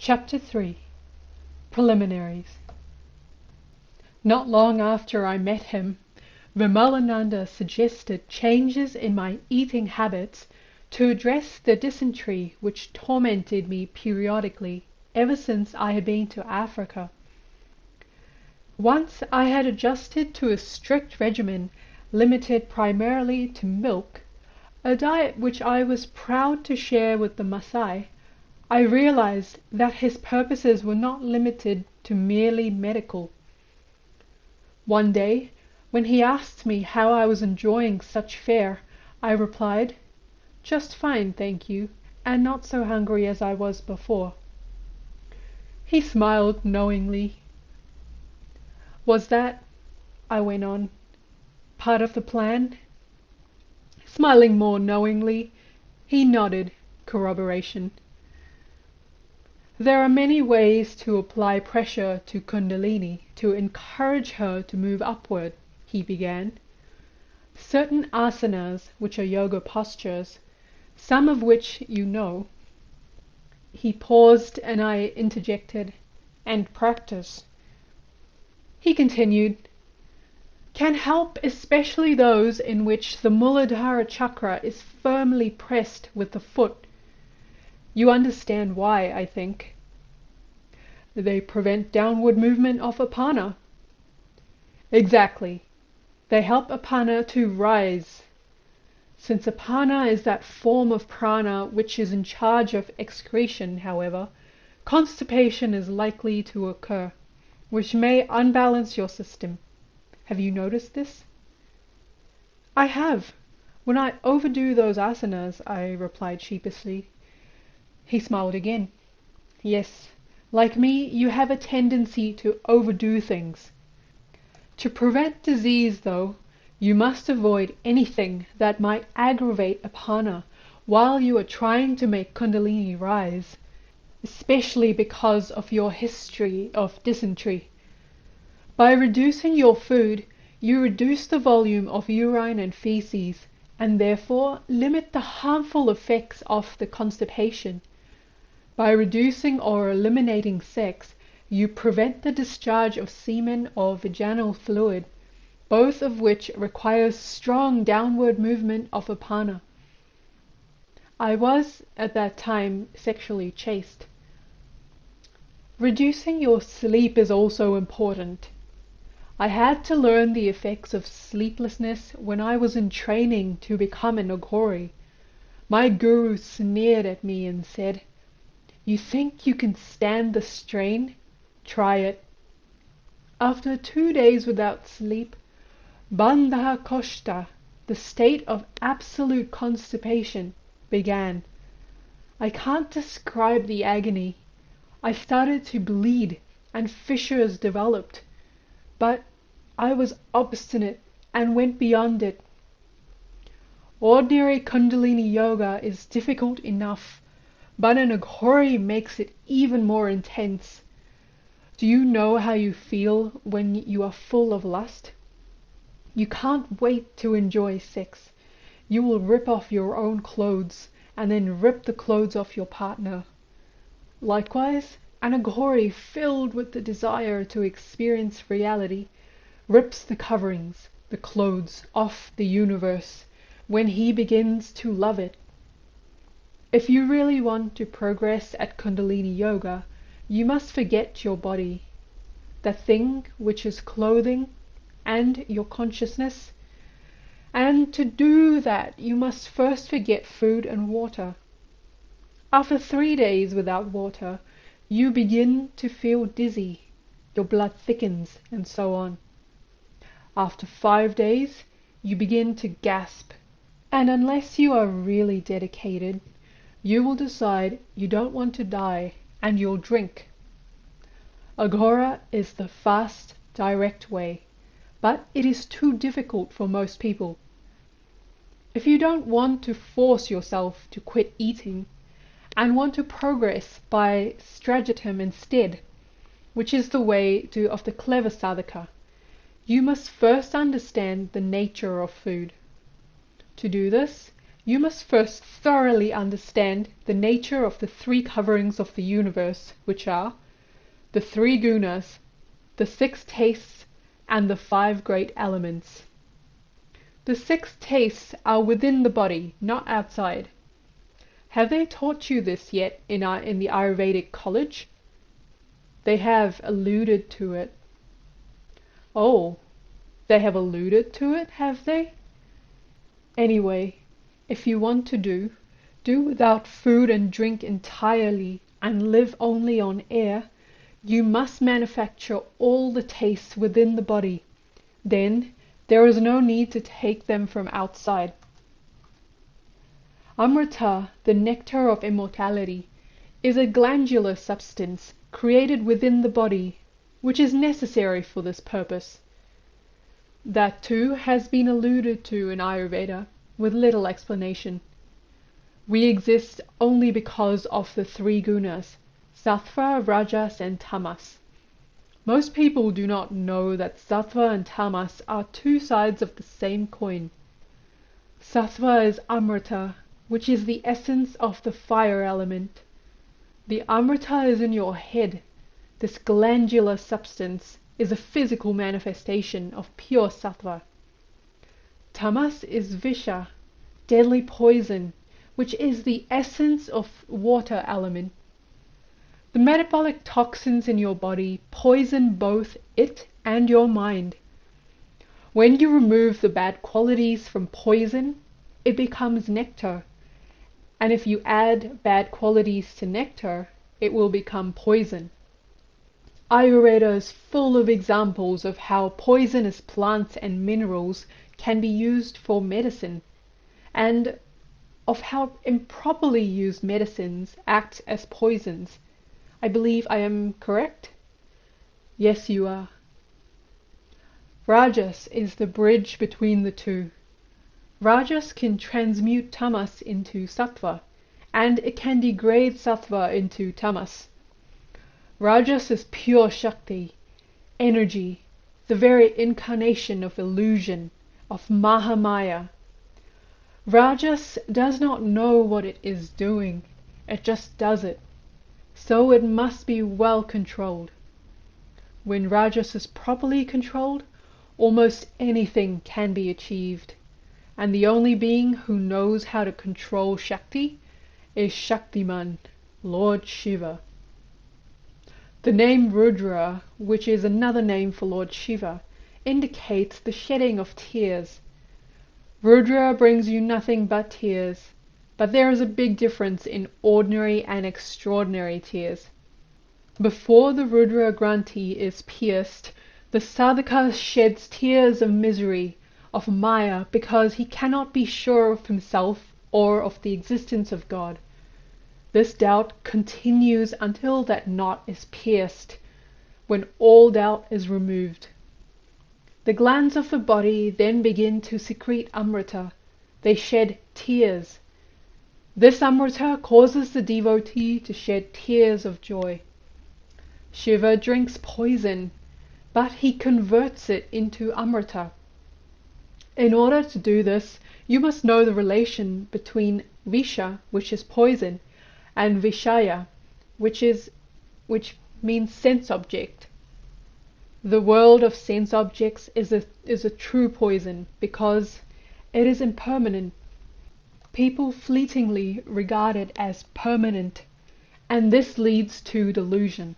Chapter 3. Preliminaries. Not long after I met him, Vimalananda suggested changes in my eating habits to address the dysentery which tormented me periodically ever since I had been to Africa. Once I had adjusted to a strict regimen limited primarily to milk, a diet which I was proud to share with the Maasai. I realized that his purposes were not limited to merely medical. One day, when he asked me how I was enjoying such fare, I replied, "Just fine, thank you, and not so hungry as I was before." He smiled knowingly. "Was that," I went on, "part of the plan?" Smiling more knowingly, he nodded corroboration. "There are many ways to apply pressure to Kundalini to encourage her to move upward," he began. "Certain asanas, which are yoga postures, some of which you know." He paused and I interjected, "and practice." He continued, "can help, especially those in which the Muladhara chakra is firmly pressed with the foot. You understand why, I think." "They prevent downward movement of apana." "Exactly. They help apana to rise. Since apana is that form of prana which is in charge of excretion, however, constipation is likely to occur, which may unbalance your system. Have you noticed this?" "I have, when I overdo those asanas," I replied sheepishly. He smiled again. "Yes, like me, you have a tendency to overdo things. To prevent disease, though, you must avoid anything that might aggravate apana while you are trying to make Kundalini rise, especially because of your history of dysentery. By reducing your food, you reduce the volume of urine and feces, and therefore limit the harmful effects of the constipation. By reducing or eliminating sex, you prevent the discharge of semen or vaginal fluid, both of which requires strong downward movement of apana." I was, at that time, sexually chaste. "Reducing your sleep is also important. I had to learn the effects of sleeplessness when I was in training to become an Aghori. My guru sneered at me and said, 'You think you can stand the strain? Try it.' After 2 days without sleep, bandha koshta, the state of absolute constipation, began. I can't describe the agony. I started to bleed, and fissures developed. But I was obstinate and went beyond it. Ordinary Kundalini yoga is difficult enough, but an Aghori makes it even more intense. Do you know how you feel when you are full of lust? You can't wait to enjoy sex. You will rip off your own clothes, and then rip the clothes off your partner. Likewise, an Aghori filled with the desire to experience reality rips the coverings, the clothes, off the universe when he begins to love it. If you really want to progress at Kundalini Yoga, you must forget your body, the thing which is clothing, and your consciousness. And to do that, you must first forget food and water. After 3 days without water, you begin to feel dizzy, your blood thickens, and so on. After 5 days, you begin to gasp, and unless you are really dedicated, you will decide you don't want to die, and you'll drink. Aghora is the fast, direct way, but it is too difficult for most people. If you don't want to force yourself to quit eating, and want to progress by stratagem instead, which is the way of the clever sadhaka, you must first understand the nature of food. To do this, you must first thoroughly understand the nature of the three coverings of the universe, which are the three gunas, the six tastes, and the five great elements. The six tastes are within the body, not outside. Have they taught you this yet in the Ayurvedic college? They have alluded to it. Oh, they have alluded to it, have they? Anyway, if you want to do without food and drink entirely and live only on air, you must manufacture all the tastes within the body. Then there is no need to take them from outside. Amrita, the nectar of immortality, is a glandular substance created within the body, which is necessary for this purpose. That too has been alluded to in Ayurveda, with little explanation. We exist only because of the three gunas, sattva, rajas, and tamas. Most people do not know that sattva and tamas are two sides of the same coin. Sattva is amrita, which is the essence of the fire element. The amrita is in your head. This glandular substance is a physical manifestation of pure sattva. Tamas is visha, deadly poison, which is the essence of water element. The metabolic toxins in your body poison both it and your mind. When you remove the bad qualities from poison, it becomes nectar. And if you add bad qualities to nectar, it will become poison. Ayurveda is full of examples of how poisonous plants and minerals can be used for medicine, and of how improperly used medicines act as poisons. I believe I am correct? Yes, you are. Rajas is the bridge between the two. Rajas can transmute tamas into sattva, and it can degrade sattva into tamas. Rajas is pure Shakti, energy, the very incarnation of illusion, of Mahamaya. Rajas does not know what it is doing, it just does it. So it must be well controlled. When Rajas is properly controlled, almost anything can be achieved, and the only being who knows how to control Shakti is Shaktiman, Lord Shiva. The name Rudra, which is another name for Lord Shiva, indicates the shedding of tears. Rudra brings you nothing but tears, but there is a big difference in ordinary and extraordinary tears. Before the Rudra Granthi is pierced, the sadhaka sheds tears of misery, of Maya, because he cannot be sure of himself or of the existence of God. This doubt continues until that knot is pierced, when all doubt is removed. The glands of the body then begin to secrete amrita. They shed tears. This amrita causes the devotee to shed tears of joy. Shiva drinks poison, but he converts it into amrita. In order to do this, you must know the relation between visha, which is poison, and vishaya, which means sense object. The world of sense objects is a true poison because it is impermanent. People fleetingly regard it as permanent, and this leads to delusion.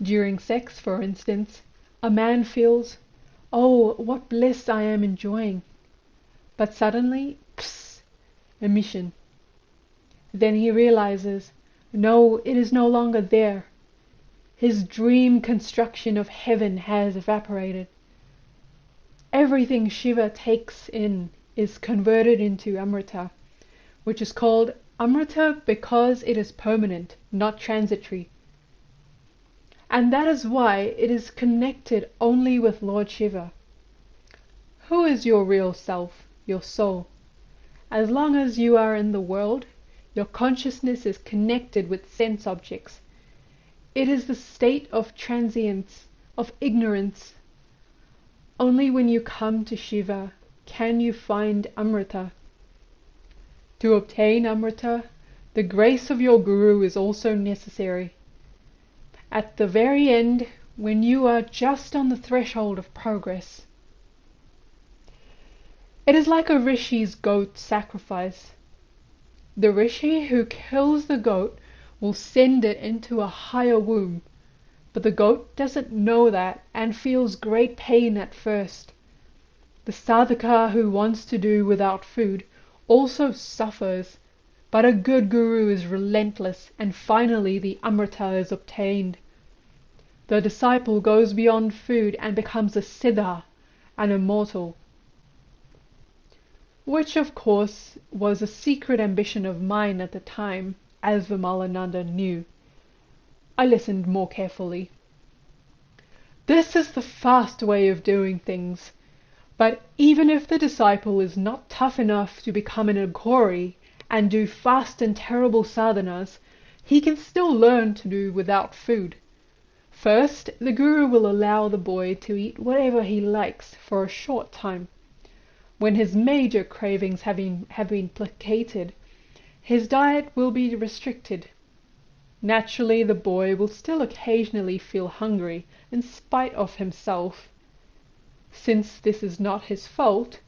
During sex, for instance, a man feels, "Oh, what bliss I am enjoying," but suddenly, emission. Then he realizes, no, it is no longer there. His dream construction of heaven has evaporated. Everything Shiva takes in is converted into amrita, which is called amrita because it is permanent, not transitory. And that is why it is connected only with Lord Shiva. Who is your real self, your soul? As long as you are in the world, your consciousness is connected with sense objects. It is the state of transience, of ignorance. Only when you come to Shiva can you find amrita. To obtain Amrita, the grace of your Guru is also necessary. At the very end, when you are just on the threshold of progress. It is like a Rishi's goat sacrifice. The Rishi who kills the goat will send it into a higher womb, but the goat doesn't know that and feels great pain at first. The sadhaka who wants to do without food also suffers, but a good guru is relentless and finally the Amrita is obtained. The disciple goes beyond food and becomes a siddha, an immortal. Which of course was a secret ambition of mine at the time, as Vimalananda knew. I listened more carefully. This is the fast way of doing things, but even if the disciple is not tough enough to become an Aghori and do fast and terrible sadhanas, he can still learn to do without food. First, the Guru will allow the boy to eat whatever he likes for a short time. When his major cravings have been placated, his diet will be restricted. Naturally, the boy will still occasionally feel hungry in spite of himself. Since this is not his fault,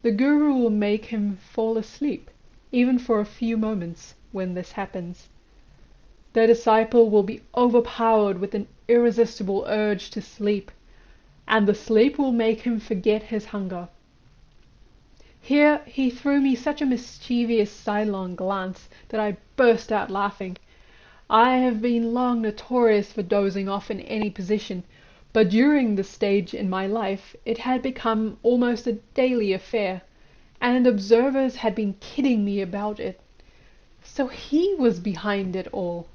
the Guru will make him fall asleep, even for a few moments when this happens. The disciple will be overpowered with an irresistible urge to sleep, and the sleep will make him forget his hunger. Here he threw me such a mischievous sidelong glance that I burst out laughing. I have been long notorious for dozing off in any position, but during this stage in my life it had become almost a daily affair, and observers had been kidding me about it. So he was behind it all.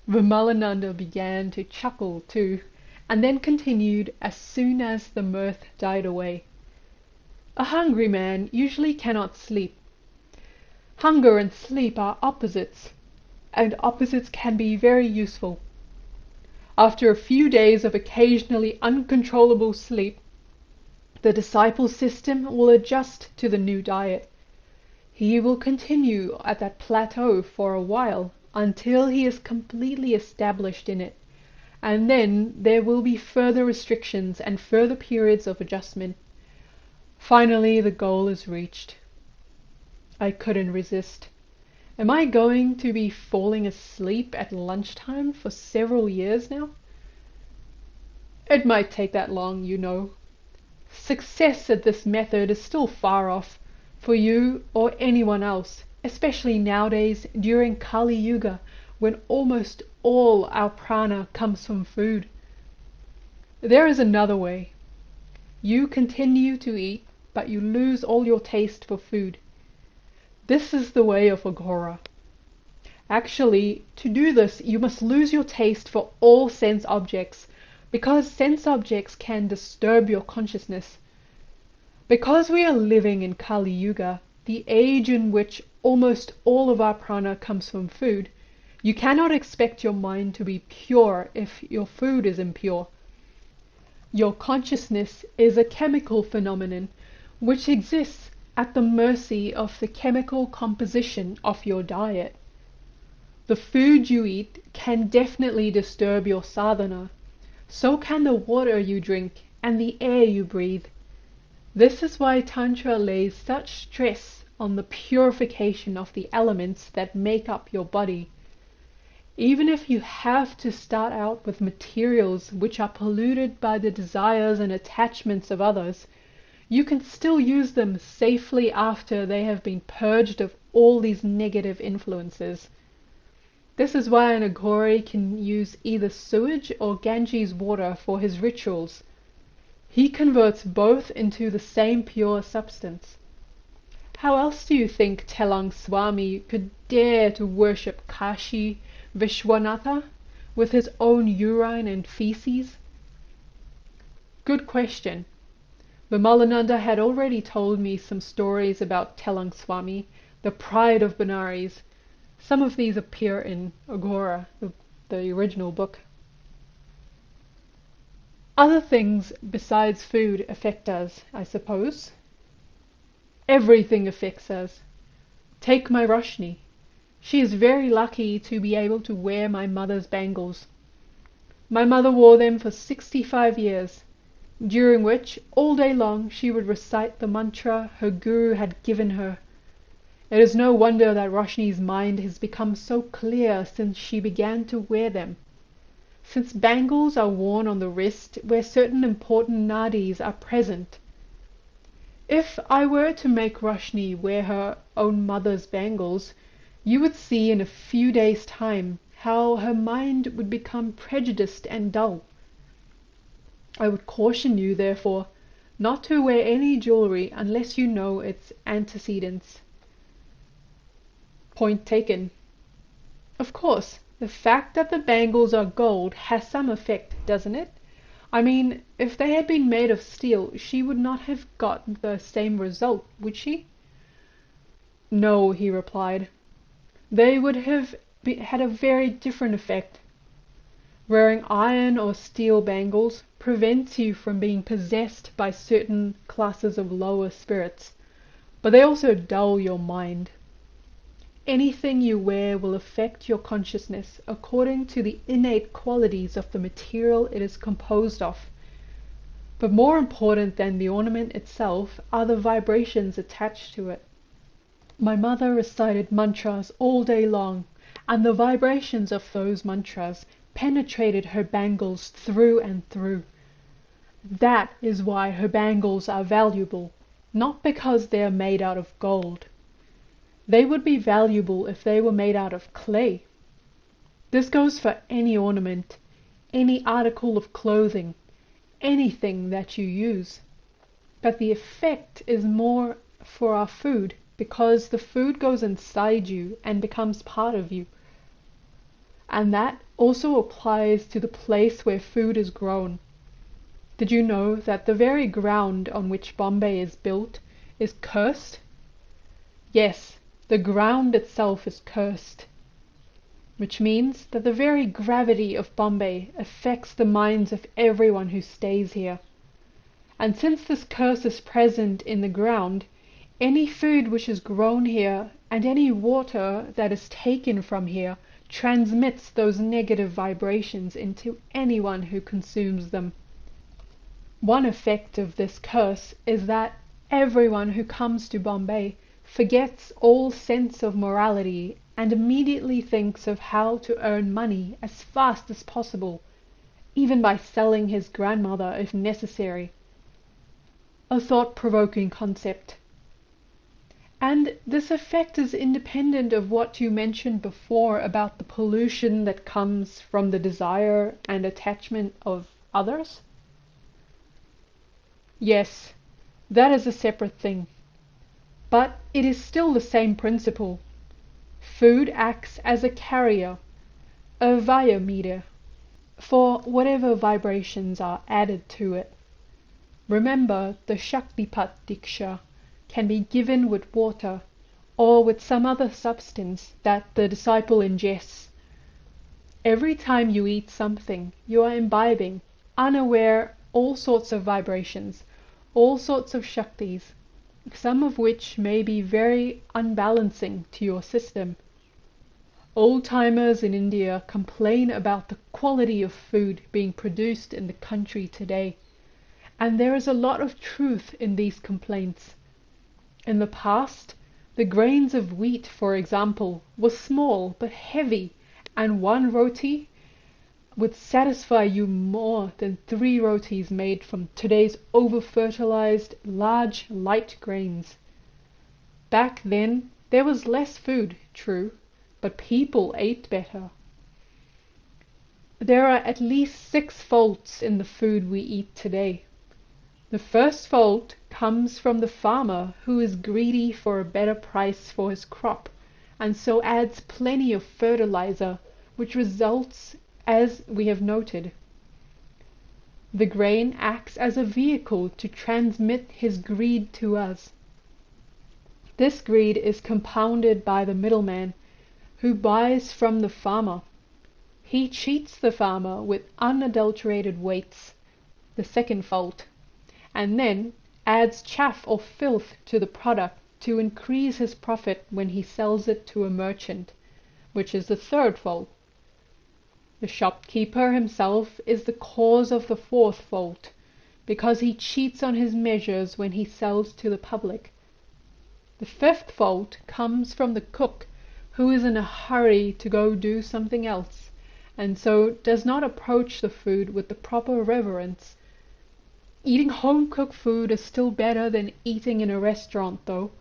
Vimalananda began to chuckle too, and then continued as soon as the mirth died away. A hungry man usually cannot sleep. Hunger and sleep are opposites, and opposites can be very useful. After a few days of occasionally uncontrollable sleep, the disciple's system will adjust to the new diet. He will continue at that plateau for a while until he is completely established in it, and then there will be further restrictions and further periods of adjustment. Finally, the goal is reached. I couldn't resist. Am I going to be falling asleep at lunchtime for several years now? It might take that long, you know. Success at this method is still far off, for you or anyone else, especially nowadays during Kali Yuga, when almost all our prana comes from food. There is another way. You continue to eat, but you lose all your taste for food. This is the way of Aghora. Actually, to do this, you must lose your taste for all sense objects, because sense objects can disturb your consciousness. Because we are living in Kali Yuga, the age in which almost all of our prana comes from food, you cannot expect your mind to be pure if your food is impure. Your consciousness is a chemical phenomenon which exists at the mercy of the chemical composition of your diet. The food you eat can definitely disturb your sadhana. So can the water you drink and the air you breathe. This is why Tantra lays such stress on the purification of the elements that make up your body. Even if you have to start out with materials which are polluted by the desires and attachments of others, you can still use them safely after they have been purged of all these negative influences. This is why an Aghori can use either sewage or Ganges water for his rituals. He converts both into the same pure substance. How else do you think Telang Swami could dare to worship Kashi Vishwanatha with his own urine and feces? Good question. Vimalananda had already told me some stories about Telang Swami, the pride of Benares. Some of these appear in Aghora, the original book. Other things besides food affect us, I suppose. Everything affects us. Take my Roshni. She is very lucky to be able to wear my mother's bangles. My mother wore them for 65 years, during which all day long she would recite the mantra her guru had given her. It is no wonder that Roshni's mind has become so clear since she began to wear them. Since bangles are worn on the wrist where certain important nadis are present. If I were to make Roshni wear her own mother's bangles, you would see in a few days' time how her mind would become prejudiced and dull. I would caution you, therefore, not to wear any jewelry unless you know its antecedents. Point taken. Of course, the fact that the bangles are gold has some effect, doesn't it? I mean, if they had been made of steel, she would not have got the same result, would she? No, he replied. They would have had a very different effect. Wearing iron or steel bangles prevents you from being possessed by certain classes of lower spirits, but they also dull your mind. Anything you wear will affect your consciousness according to the innate qualities of the material it is composed of. But more important than the ornament itself are the vibrations attached to it. My mother recited mantras all day long, and the vibrations of those mantras penetrated her bangles through and through. That is why her bangles are valuable, not because they are made out of gold. They would be valuable if they were made out of clay. This goes for any ornament, any article of clothing, anything that you use. But the effect is more for our food, because the food goes inside you and becomes part of you. And that also applies to the place where food is grown. Did you know that the very ground on which Bombay is built is cursed? Yes, the ground itself is cursed, which means that the very gravity of Bombay affects the minds of everyone who stays here. And since this curse is present in the ground, any food which is grown here and any water that is taken from here transmits those negative vibrations into anyone who consumes them. One effect of this curse is that everyone who comes to Bombay forgets all sense of morality and immediately thinks of how to earn money as fast as possible, even by selling his grandmother if necessary. A thought-provoking concept. And this effect is independent of what you mentioned before about the pollution that comes from the desire and attachment of others? Yes, that is a separate thing. But it is still the same principle. Food acts as a carrier, a vaya-meter, for whatever vibrations are added to it. Remember, the Shaktipat Diksha can be given with water or with some other substance that the disciple ingests. Every time you eat something, you are imbibing, unaware, all sorts of vibrations, all sorts of Shaktis, some of which may be very unbalancing to your system. Old-timers in India complain about the quality of food being produced in the country today, and there is a lot of truth in these complaints. In the past, the grains of wheat, for example, were small but heavy, and one roti would satisfy you more than 3 rotis made from today's over-fertilized, large, light grains. Back then, there was less food, true, but people ate better. There are at least 6 faults in the food we eat today. The first fault comes from the farmer who is greedy for a better price for his crop, and so adds plenty of fertilizer, which results as we have noted. The grain acts as a vehicle to transmit his greed to us. This greed is compounded by the middleman, who buys from the farmer. He cheats the farmer with unadulterated weights, the second fault, and then adds chaff or filth to the product to increase his profit when he sells it to a merchant, which is the third fault. The shopkeeper himself is the cause of the fourth fault, because he cheats on his measures when he sells to the public. The fifth fault comes from the cook, who is in a hurry to go do something else, and so does not approach the food with the proper reverence. Eating home-cooked food is still better than eating in a restaurant, though.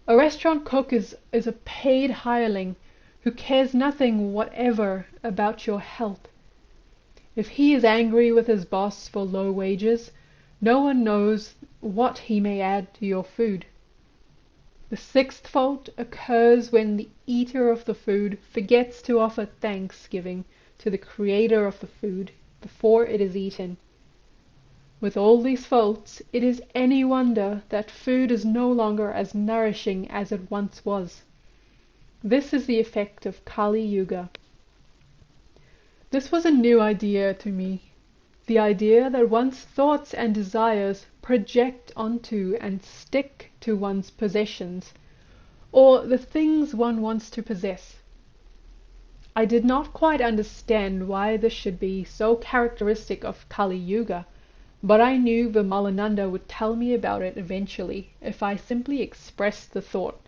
A restaurant cook is a paid hireling who cares nothing whatever about your health. If he is angry with his boss for low wages, no one knows what he may add to your food. The sixth fault occurs when the eater of the food forgets to offer thanksgiving to the creator of the food before it is eaten. With all these faults, it is any wonder that food is no longer as nourishing as it once was. This is the effect of Kali Yuga. This was a new idea to me, the idea that one's thoughts and desires project onto and stick to one's possessions, or the things one wants to possess. I did not quite understand why this should be so characteristic of Kali Yuga, but I knew Vimalananda would tell me about it eventually if I simply expressed the thought,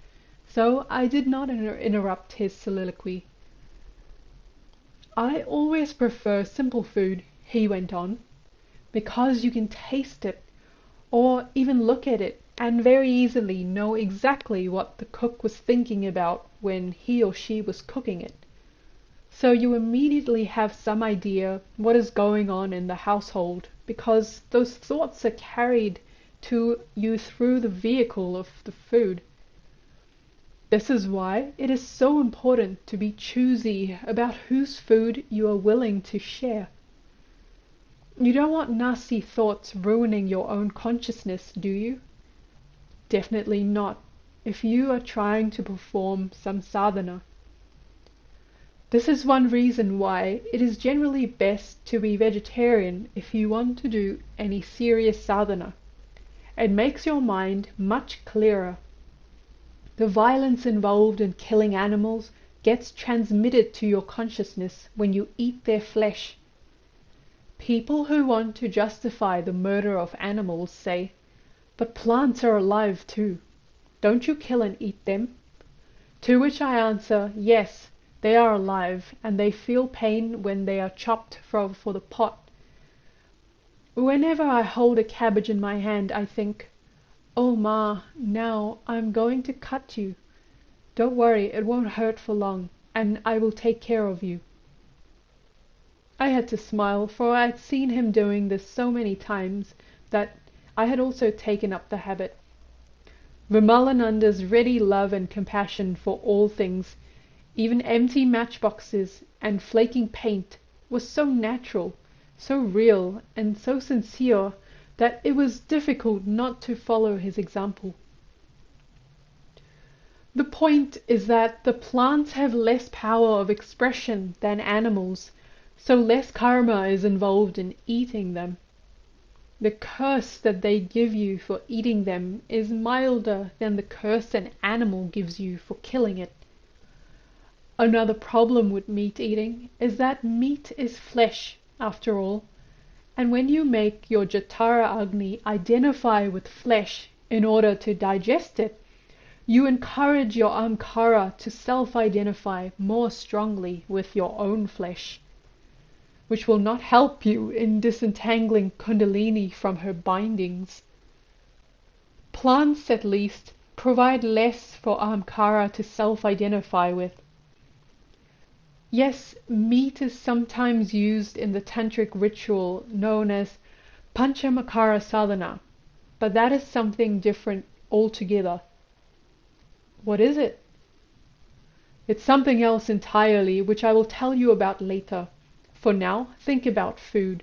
so I did not interrupt his soliloquy. I always prefer simple food, he went on, because you can taste it, or even look at it, and very easily know exactly what the cook was thinking about when he or she was cooking it. So you immediately have some idea what is going on in the household, because those thoughts are carried to you through the vehicle of the food. This is why it is so important to be choosy about whose food you are willing to share. You don't want nasty thoughts ruining your own consciousness, do you? Definitely not, if you are trying to perform some sadhana. This is one reason why it is generally best to be vegetarian if you want to do any serious sadhana. It makes your mind much clearer. The violence involved in killing animals gets transmitted to your consciousness when you eat their flesh. People who want to justify the murder of animals say, "But plants are alive too. Don't you kill and eat them?" To which I answer, yes, they are alive, and they feel pain when they are chopped for the pot. Whenever I hold a cabbage in my hand, I think, "Oh Ma, now I'm going to cut you. Don't worry, it won't hurt for long, and I will take care of you." I had to smile, for I had seen him doing this so many times that I had also taken up the habit. Vimalananda's ready love and compassion for all things, even empty matchboxes and flaking paint, was so natural, so real, and so sincere that it was difficult not to follow his example. The point is that the plants have less power of expression than animals, so less karma is involved in eating them. The curse that they give you for eating them is milder than the curse an animal gives you for killing it. Another problem with meat eating is that meat is flesh, after all, and when you make your Jatara Agni identify with flesh in order to digest it, you encourage your Ahamkara to self-identify more strongly with your own flesh, which will not help you in disentangling Kundalini from her bindings. Plants, at least, provide less for Ahamkara to self-identify with. Yes, meat is sometimes used in the tantric ritual known as Panchamakara sadhana, but that is something different altogether. What is it? It's something else entirely, which I will tell you about later. For now, think about food.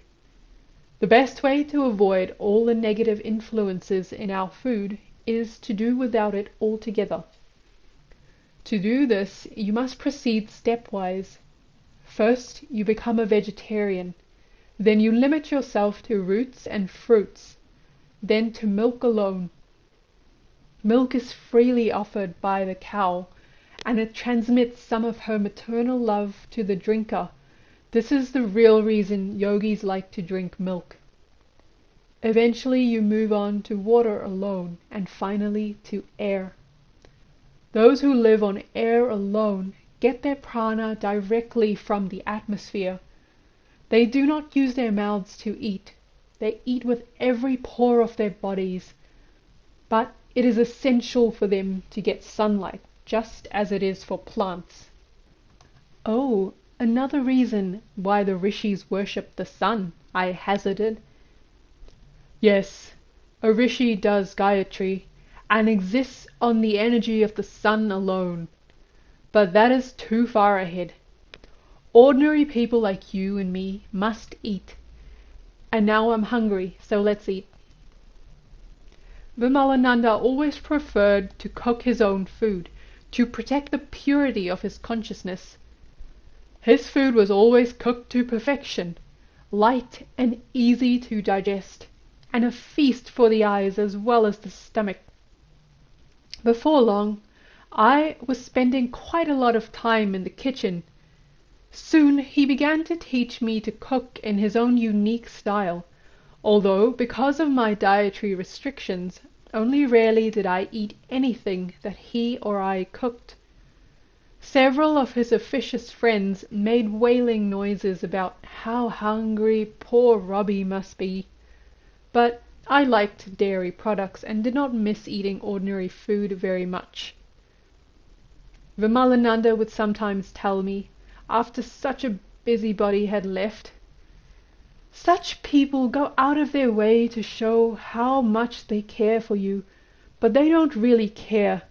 The best way to avoid all the negative influences in our food is to do without it altogether. To do this, you must proceed stepwise. First, you become a vegetarian. Then you limit yourself to roots and fruits. Then to milk alone. Milk is freely offered by the cow, and it transmits some of her maternal love to the drinker. This is the real reason yogis like to drink milk. Eventually you move on to water alone, and finally to air. Those who live on air alone get their prana directly from the atmosphere. They do not use their mouths to eat. They eat with every pore of their bodies. But it is essential for them to get sunlight, just as it is for plants. Oh, another reason why the Rishis worship the sun, I hazarded. Yes, a Rishi does Dietary and exists on the energy of the sun alone. But that is too far ahead. Ordinary people like you and me must eat. And now I'm hungry, so let's eat. Vimalananda always preferred to cook his own food, to protect the purity of his consciousness. His food was always cooked to perfection, light and easy to digest, and a feast for the eyes as well as the stomach. Before long, I was spending quite a lot of time in the kitchen. Soon he began to teach me to cook in his own unique style, although because of my dietary restrictions, only rarely did I eat anything that he or I cooked. Several of his officious friends made wailing noises about how hungry poor Robbie must be. But I liked dairy products and did not miss eating ordinary food very much. Vimalananda would sometimes tell me, after such a busybody had left, "Such people go out of their way to show how much they care for you, but they don't really care.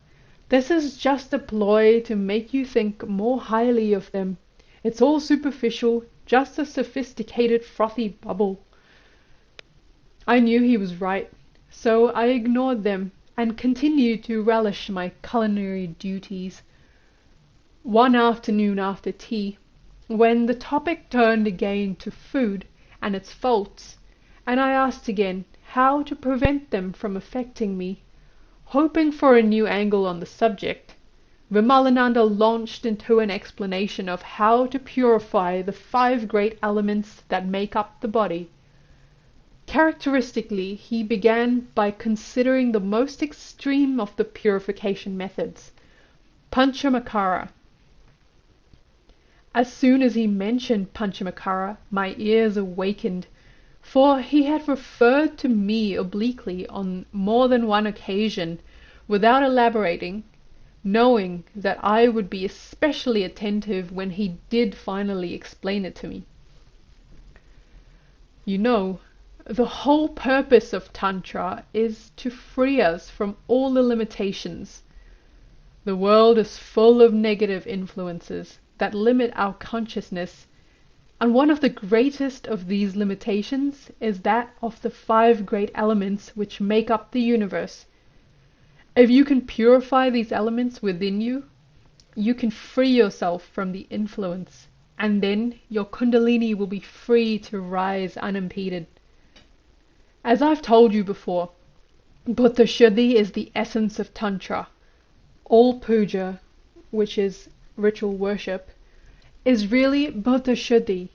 This is just a ploy to make you think more highly of them. It's all superficial, just a sophisticated frothy bubble." I knew he was right, so I ignored them and continued to relish my culinary duties. One afternoon after tea, when the topic turned again to food and its faults, and I asked again how to prevent them from affecting me, hoping for a new angle on the subject, Vimalananda launched into an explanation of how to purify the 5 great elements that make up the body. Characteristically, he began by considering the most extreme of the purification methods, Panchamakara. As soon as he mentioned Panchamakara, my ears awakened, for he had referred to me obliquely on more than one occasion, without elaborating, knowing that I would be especially attentive when he did finally explain it to me. You know, the whole purpose of Tantra is to free us from all the limitations. The world is full of negative influences that limit our consciousness, and one of the greatest of these limitations is that of the 5 great elements which make up the universe. If you can purify these elements within you, you can free yourself from the influence, and then your Kundalini will be free to rise unimpeded. As I've told you before, Buddha Shuddhi is the essence of Tantra. All puja, which is ritual worship, is really Buddha Shuddhi,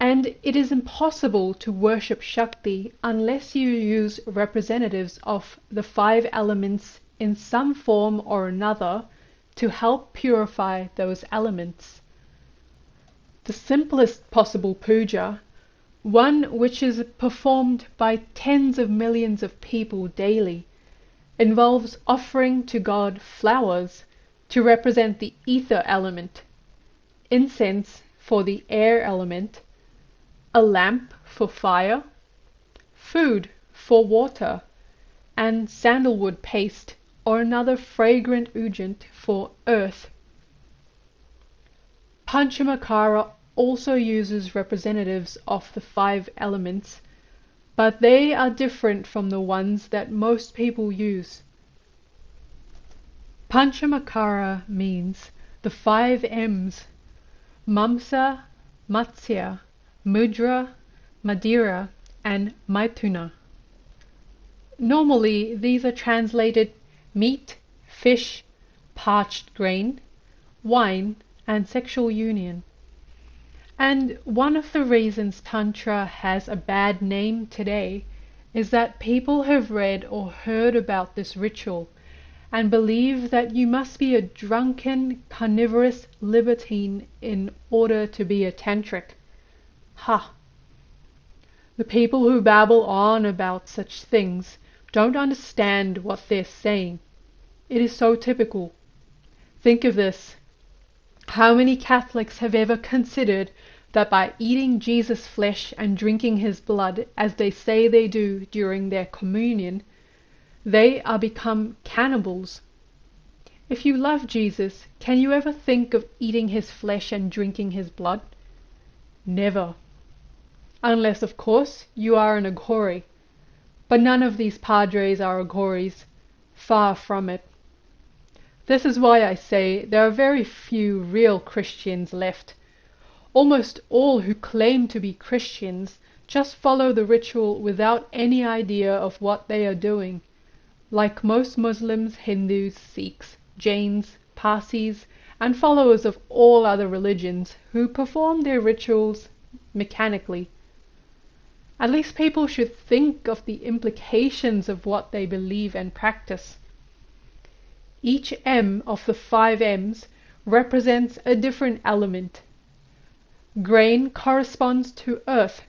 and it is impossible to worship Shakti unless you use representatives of the 5 elements in some form or another to help purify those elements. The simplest possible puja, one which is performed by tens of millions of people daily, involves offering to God flowers to represent the ether element, incense for the air element, a lamp for fire, food for water, and sandalwood paste or another fragrant ujjant for earth. Panchamakara also uses representatives of the 5 elements, but they are different from the ones that most people use. Panchamakara means the 5 M's: Mamsa, Matsya, Mudra, Madira, and Maithuna. Normally these are translated meat, fish, parched grain, wine, and sexual union. And one of the reasons Tantra has a bad name today is that people have read or heard about this ritual and believe that you must be a drunken, carnivorous libertine in order to be a tantric. Ha! The people who babble on about such things don't understand what they're saying. It is so typical. Think of this. How many Catholics have ever considered that by eating Jesus' flesh and drinking his blood, as they say they do during their communion, they are become cannibals? If you love Jesus, can you ever think of eating his flesh and drinking his blood? Never. Unless, of course, you are an Aghori. But none of these padres are Aghoris. Far from it. This is why I say there are very few real Christians left. Almost all who claim to be Christians just follow the ritual without any idea of what they are doing, like most Muslims, Hindus, Sikhs, Jains, Parsis, and followers of all other religions who perform their rituals mechanically. At least people should think of the implications of what they believe and practice. Each M of the 5 M's represents a different element. Grain corresponds to earth,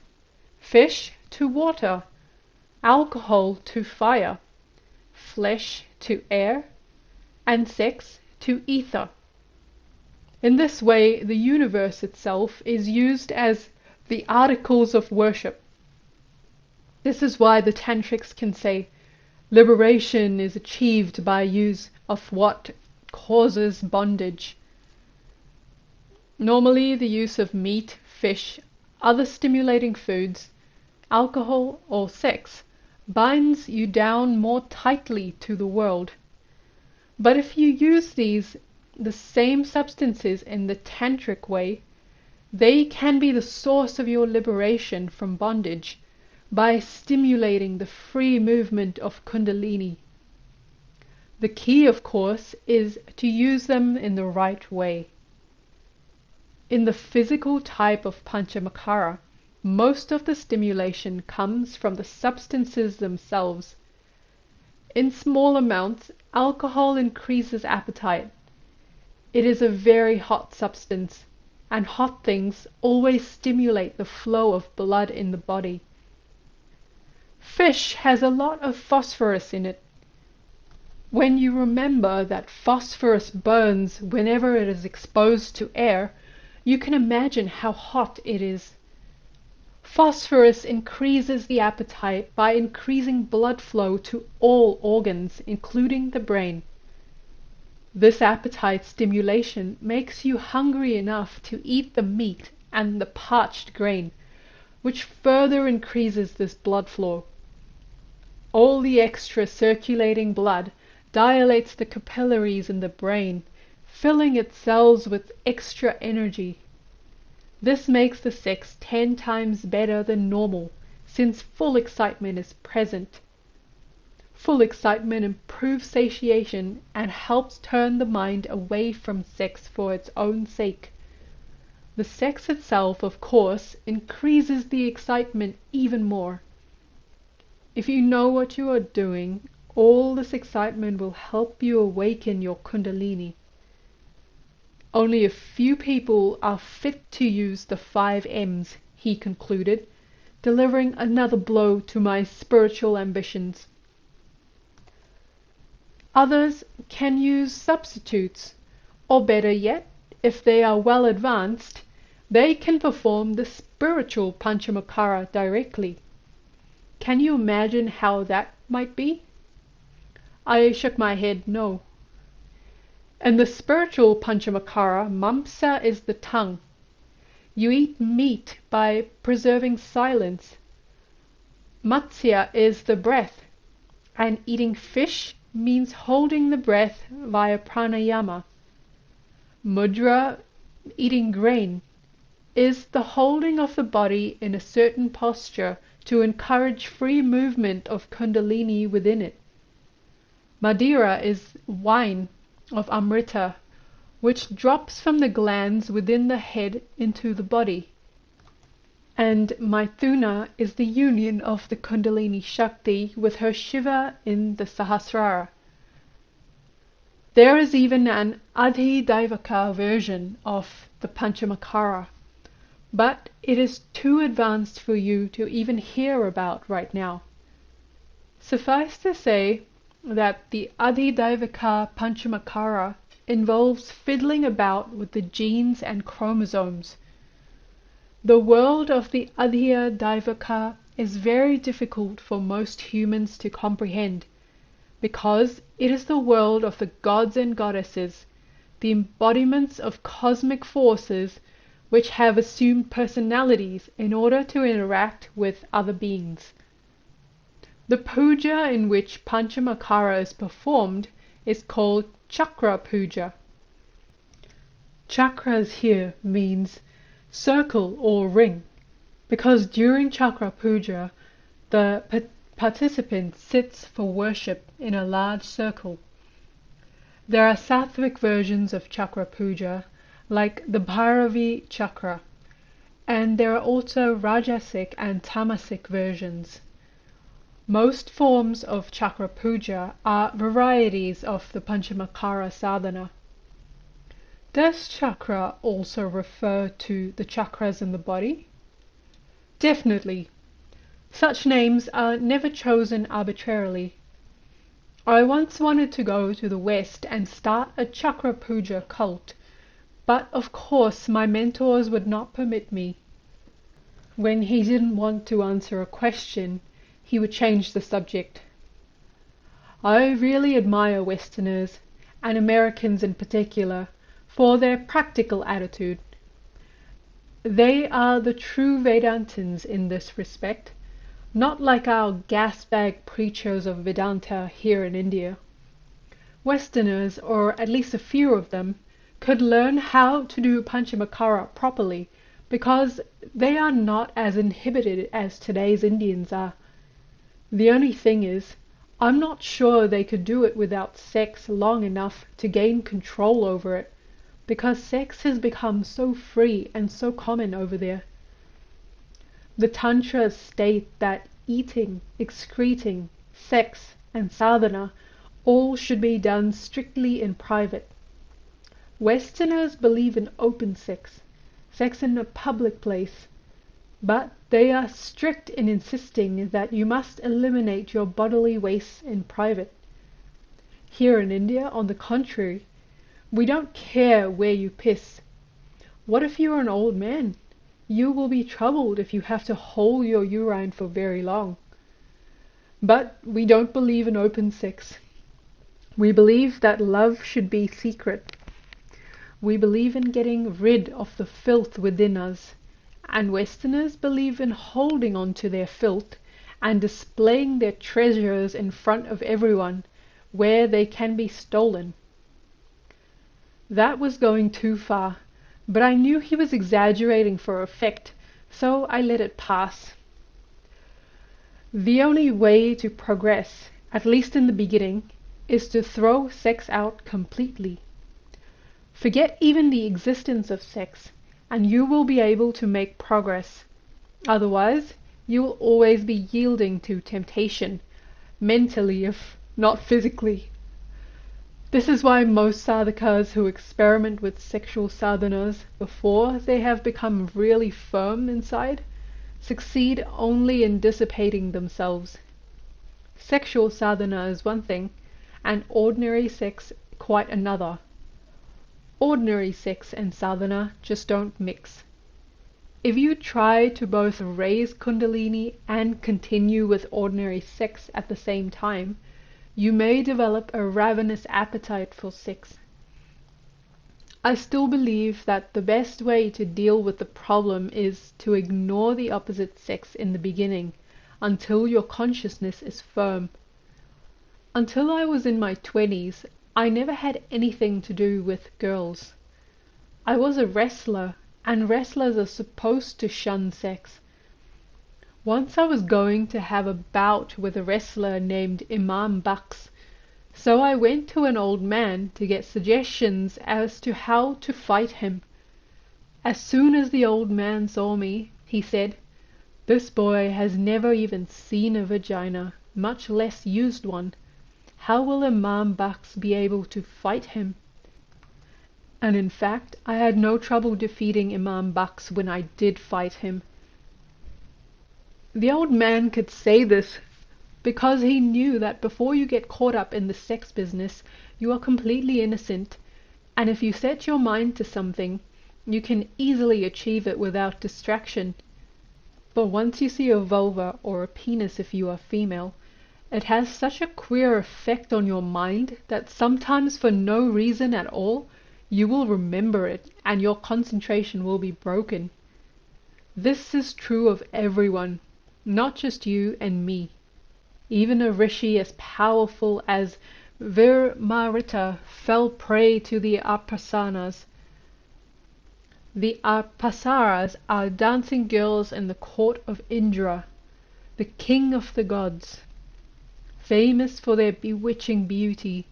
fish to water, alcohol to fire, flesh to air, and sex to ether. In this way, the universe itself is used as the articles of worship. This is why the tantrics can say, liberation is achieved by use of what causes bondage. Normally, the use of meat, fish, other stimulating foods, alcohol, or sex binds you down more tightly to the world. But if you use the same substances in the tantric way, they can be the source of your liberation from bondage by stimulating the free movement of Kundalini. The key, of course, is to use them in the right way. In the physical type of Panchamakara, most of the stimulation comes from the substances themselves. In small amounts, alcohol increases appetite. It is a very hot substance, and hot things always stimulate the flow of blood in the body. Fish has a lot of phosphorus in it. When you remember that phosphorus burns whenever it is exposed to air, you can imagine how hot it is. Phosphorus increases the appetite by increasing blood flow to all organs, including the brain. This appetite stimulation makes you hungry enough to eat the meat and the parched grain, which further increases this blood flow. All the extra circulating blood dilates the capillaries in the brain, filling its cells with extra energy. This makes the sex 10 times better than normal, since full excitement is present. Full excitement improves satiation and helps turn the mind away from sex for its own sake. The sex itself, of course, increases the excitement even more. If you know what you are doing, all this excitement will help you awaken your Kundalini. Only a few people are fit to use the 5 M's, he concluded, delivering another blow to my spiritual ambitions. Others can use substitutes, or better yet, if they are well advanced, they can perform the spiritual Panchamakara directly. Can you imagine how that might be? I shook my head no. In the spiritual Panchamakara, Mamsa is the tongue. You eat meat by preserving silence. Matsya is the breath, and eating fish means holding the breath via pranayama. Mudra, eating grain, is the holding of the body in a certain posture to encourage free movement of Kundalini within it. Madira is wine of Amrita, which drops from the glands within the head into the body. And Maithuna is the union of the Kundalini Shakti with her Shiva in the Sahasrara. There is even an Adhidaivaka version of the Panchamakara, but it is too advanced for you to even hear about right now. Suffice to say that the Adhidaivaka Panchamakara involves fiddling about with the genes and chromosomes. The world of the Adhidaivaka is very difficult for most humans to comprehend, because it is the world of the gods and goddesses, the embodiments of cosmic forces which have assumed personalities in order to interact with other beings. The puja in which Panchamakara is performed is called Chakra puja. Chakras here means circle or ring, because during Chakra puja the participant sits for worship in a large circle. There are Sattvic versions of Chakra puja, like the Bhairavi Chakra, and there are also Rajasic and Tamasic versions. Most forms of Chakra puja are varieties of the Panchamakara sadhana. Does chakra also refer to the chakras in the body? Definitely. Such names are never chosen arbitrarily. I once wanted to go to the West and start a Chakra puja cult, but of course my mentors would not permit me. When he didn't want to answer a question, he would change the subject. I really admire Westerners, and Americans in particular, for their practical attitude. They are the true Vedantins in this respect, not like our gas-bag preachers of Vedanta here in India. Westerners, or at least a few of them, could learn how to do Panchamakara properly, because they are not as inhibited as today's Indians are. The only thing is, I'm not sure they could do it without sex long enough to gain control over it, because sex has become so free and so common over there. The Tantras state that eating, excreting, sex, and sadhana all should be done strictly in private. Westerners believe in open sex, sex in a public place, but they are strict in insisting that you must eliminate your bodily waste in private. Here in India, on the contrary, we don't care where you piss. What if you are an old man? You will be troubled if you have to hold your urine for very long. But we don't believe in open sex. We believe that love should be secret. We believe in getting rid of the filth within us, and Westerners believe in holding on to their filth and displaying their treasures in front of everyone, where they can be stolen. That was going too far, but I knew he was exaggerating for effect, so I let it pass. The only way to progress, at least in the beginning, is to throw sex out completely. Forget even the existence of sex, and you will be able to make progress. Otherwise, you will always be yielding to temptation, mentally if not physically. This is why most sadhakas who experiment with sexual sadhanas before they have become really firm inside succeed only in dissipating themselves. Sexual sadhana is one thing, and ordinary sex quite another. Ordinary sex and sadhana just don't mix. If you try to both raise Kundalini and continue with ordinary sex at the same time, you may develop a ravenous appetite for sex. I still believe that the best way to deal with the problem is to ignore the opposite sex in the beginning, until your consciousness is firm. Until I was in my 20s, I never had anything to do with girls. I was a wrestler, and wrestlers are supposed to shun sex. Once I was going to have a bout with a wrestler named Imam Baks, So I went to an old man to get suggestions as to how to fight him. As soon as the old man saw me, he said, "This boy has never even seen a vagina, much less used one. How will Imam Bakhsh be able to fight him?" And in fact, I had no trouble defeating Imam Bakhsh when I did fight him. The old man could say this because he knew that before you get caught up in the sex business, you are completely innocent, and if you set your mind to something, you can easily achieve it without distraction. But once you see a vulva, or a penis if you are female, it has such a queer effect on your mind that sometimes for no reason at all, you will remember it and your concentration will be broken. This is true of everyone, not just you and me. Even a rishi as powerful as Vimalananda fell prey to the Apsaras. The Apsaras are dancing girls in the court of Indra, the king of the gods. Famous for their bewitching beauty,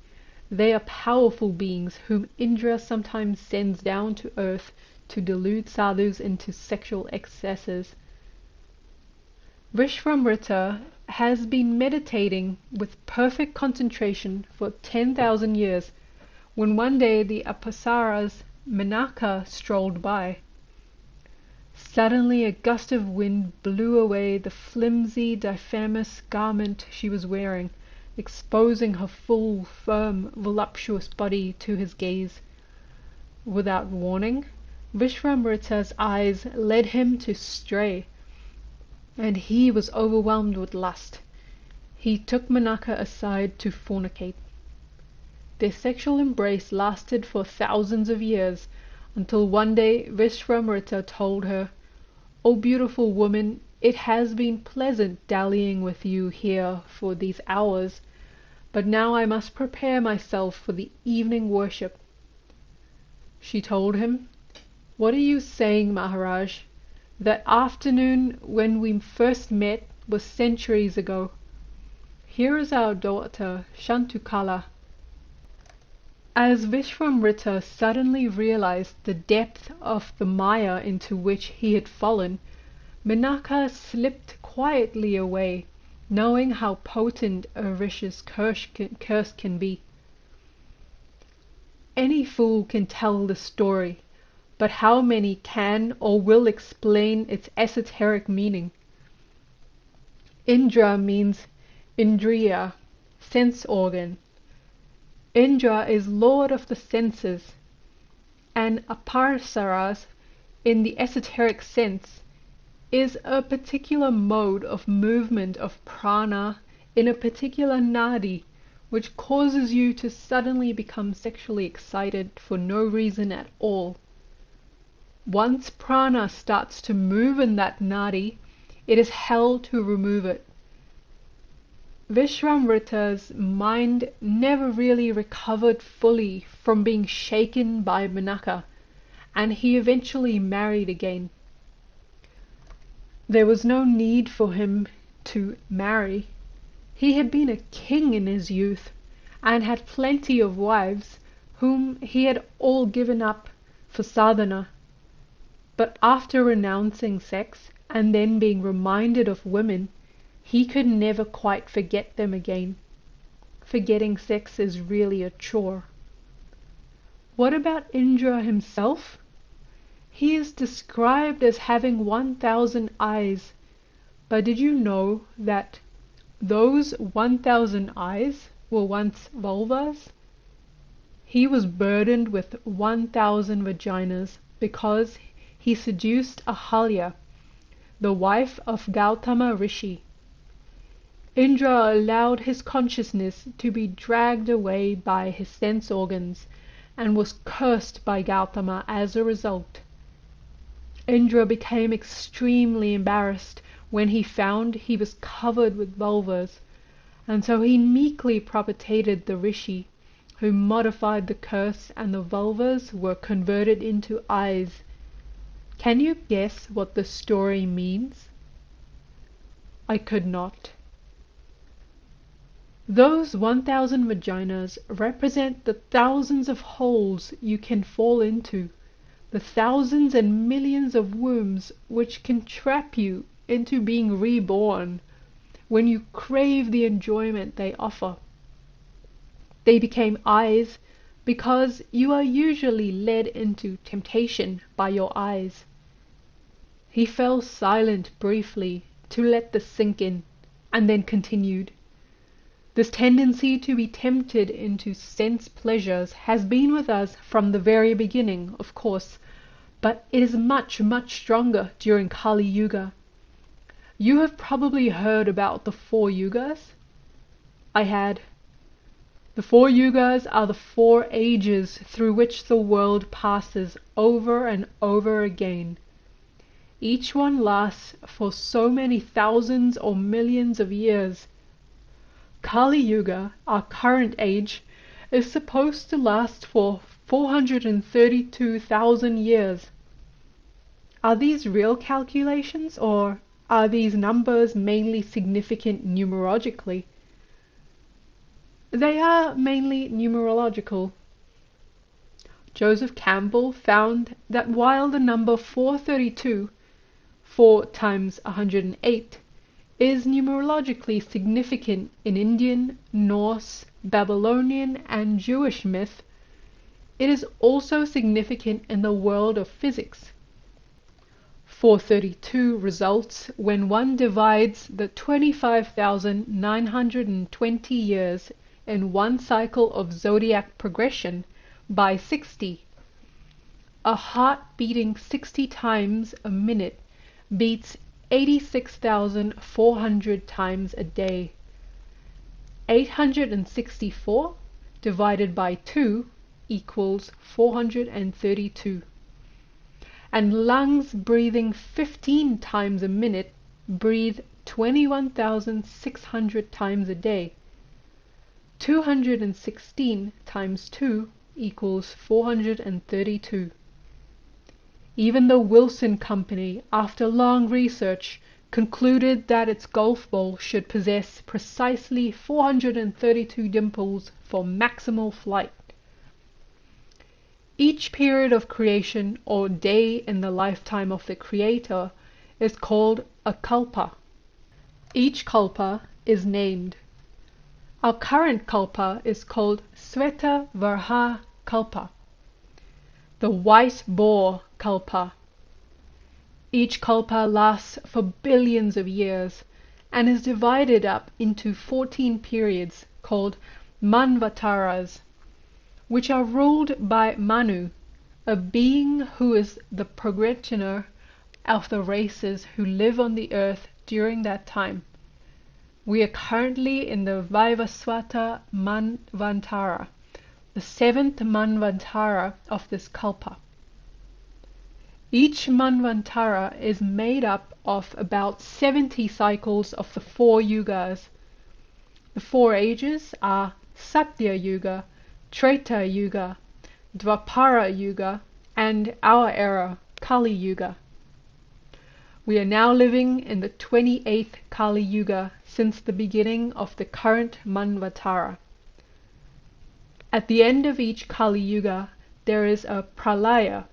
they are powerful beings whom Indra sometimes sends down to earth to delude sadhus into sexual excesses. Vishwamrita has been meditating with perfect concentration for 10,000 years when one day the Apsaras Menaka strolled by. Suddenly a gust of wind blew away the flimsy diaphanous garment she was wearing, exposing her full, firm, voluptuous body to his gaze. Without warning, Vishwamrita's eyes led him to stray, and he was overwhelmed with lust. He took Menaka aside to fornicate. Their sexual embrace lasted for thousands of years, until one day Vishwamrita told her, "O beautiful woman, it has been pleasant dallying with you here for these hours, but now I must prepare myself for the evening worship." She told him, "What are you saying, Maharaj? That afternoon when we first met was centuries ago. Here is our daughter Shantukala." As Vishwamrita suddenly realized the depth of the Maya into which he had fallen, Menaka slipped quietly away, knowing how potent a Rishi's curse can be. Any fool can tell the story, but how many can or will explain its esoteric meaning? Indra means Indriya, sense organ. Indra is lord of the senses, and Apsaras, in the esoteric sense, is a particular mode of movement of prana in a particular nadi, which causes you to suddenly become sexually excited for no reason at all. Once prana starts to move in that nadi, it is hell to remove it. Vishwamrita's mind never really recovered fully from being shaken by Menaka, and he eventually married again. There was no need for him to marry. He had been a king in his youth, and had plenty of wives, whom he had all given up for sadhana. But after renouncing sex, and then being reminded of women, he could never quite forget them again. Forgetting sex is really a chore. What about Indra himself? He is described as having 1,000 eyes, but did you know that those 1,000 eyes were once vulvas? He was burdened with 1,000 vaginas because he seduced Ahalya, the wife of Gautama Rishi. Indra allowed his consciousness to be dragged away by his sense organs, and was cursed by Gautama as a result. Indra became extremely embarrassed when he found he was covered with vulvas, and so he meekly propitiated the Rishi, who modified the curse, and the vulvas were converted into eyes. Can you guess what the story means? I could not. Those 1,000 vaginas represent the thousands of holes you can fall into, the thousands and millions of wombs which can trap you into being reborn when you crave the enjoyment they offer. They became eyes because you are usually led into temptation by your eyes. He fell silent briefly to let this sink in, and then continued. This tendency to be tempted into sense pleasures has been with us from the very beginning, of course, but it is much, much stronger during Kali Yuga. You have probably heard about the 4 Yugas? I had. The 4 Yugas are the 4 ages through which the world passes over and over again. Each one lasts for so many thousands or millions of years. Kali Yuga, our current age, is supposed to last for 432,000 years. Are these real calculations, or are these numbers mainly significant numerologically? They are mainly numerological. Joseph Campbell found that while the number 432, 4 times 108, is numerologically significant in Indian, Norse, Babylonian, and Jewish myth, it is also significant in the world of physics. 432 results when one divides the 25,920 years in one cycle of zodiac progression by 60. A heart beating 60 times a minute beats 86,400 times a day. 864 divided by 2 equals 432. And lungs breathing 15 times a minute breathe 21,600 times a day. 216 times 2 equals 432. Even the Wilson Company, after long research, concluded that its golf ball should possess precisely 432 dimples for maximal flight. Each period of creation or day in the lifetime of the Creator is called a kalpa. Each kalpa is named. Our current kalpa is called Sweta Varha Kalpa, the white boar kalpa. Each kalpa lasts for billions of years and is divided up into 14 periods called manvataras, which are ruled by Manu, a being who is the progenitor of the races who live on the earth during that time. We are currently in the Vaivasvata Manvantara, the 7th Manvantara of this kalpa. Each Manvantara is made up of about 70 cycles of the 4 Yugas. The 4 ages are Satya Yuga, Treta Yuga, Dwapara Yuga, and our era, Kali Yuga. We are now living in the 28th Kali Yuga since the beginning of the current Manvantara. At the end of each Kali Yuga, there is a pralaya,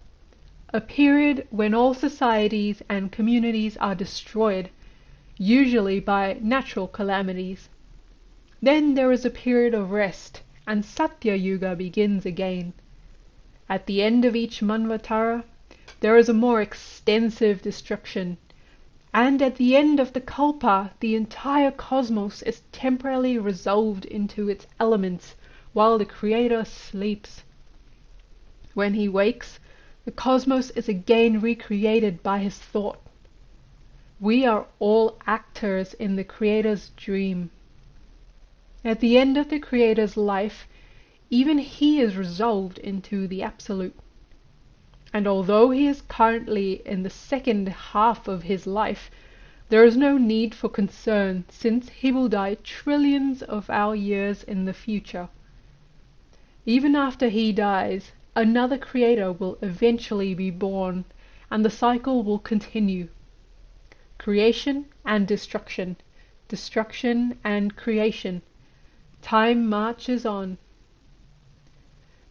a period when all societies and communities are destroyed, usually by natural calamities. Then there is a period of rest, and Satya Yuga begins again. At the end of each Manvantara, there is a more extensive destruction, and at the end of the kalpa, the entire cosmos is temporarily resolved into its elements while the Creator sleeps. When he wakes, the cosmos is again recreated by his thought. We are all actors in the Creator's dream. At the end of the Creator's life, even he is resolved into the Absolute. And although he is currently in the second half of his life, there is no need for concern, since he will die trillions of our years in the future. Even after he dies, another Creator will eventually be born, and the cycle will continue. Creation and destruction, destruction and creation. Time marches on.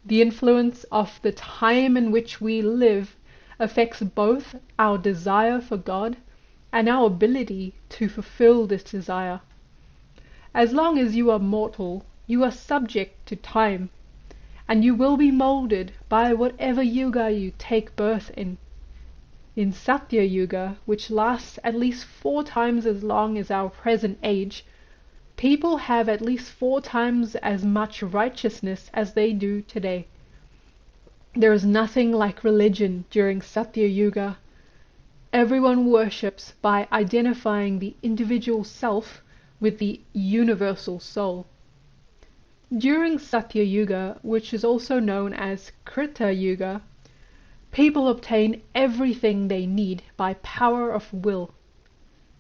The influence of the time in which we live affects both our desire for God and our ability to fulfill this desire. As long as you are mortal, you are subject to time, and you will be molded by whatever yuga you take birth in. In Satya Yuga, which lasts at least 4 times as long as our present age, people have at least 4 times as much righteousness as they do today. There is nothing like religion during Satya Yuga. Everyone worships by identifying the individual self with the universal soul. During Satya Yuga, which is also known as Krita Yuga, people obtain everything they need by power of will.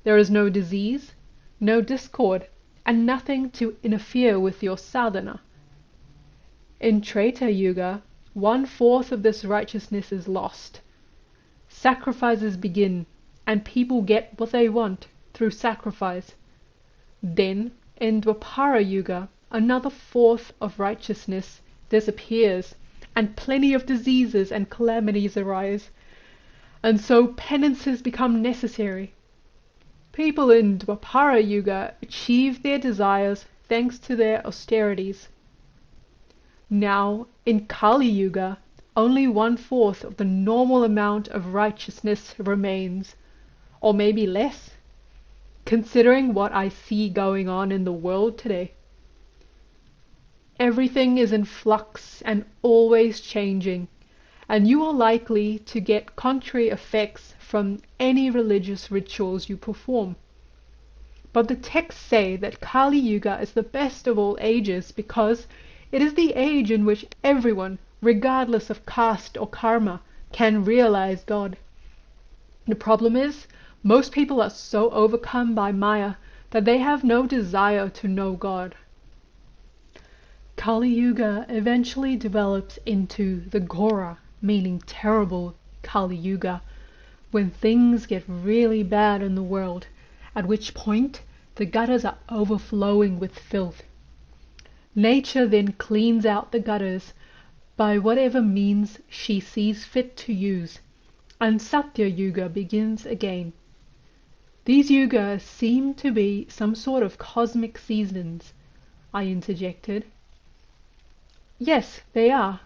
There is no disease, no discord, and nothing to interfere with your sadhana. In Treta Yuga, 1/4 of this righteousness is lost. Sacrifices begin, and people get what they want through sacrifice. Then, in Dwapara Yuga, another 1/4 of righteousness disappears, and plenty of diseases and calamities arise, and so penances become necessary. People in Dwapara Yuga achieve their desires thanks to their austerities. Now, in Kali Yuga, only 1/4 of the normal amount of righteousness remains, or maybe less, considering what I see going on in the world today. Everything is in flux and always changing, and you are likely to get contrary effects from any religious rituals you perform. But the texts say that Kali Yuga is the best of all ages because it is the age in which everyone, regardless of caste or karma, can realize God. The problem is, most people are so overcome by Maya that they have no desire to know God. Kali Yuga eventually develops into the Aghora, meaning terrible Kali Yuga, when things get really bad in the world, at which point the gutters are overflowing with filth. Nature then cleans out the gutters by whatever means she sees fit to use, and Satya Yuga begins again. These yugas seem to be some sort of cosmic seasons, I interjected. Yes, they are,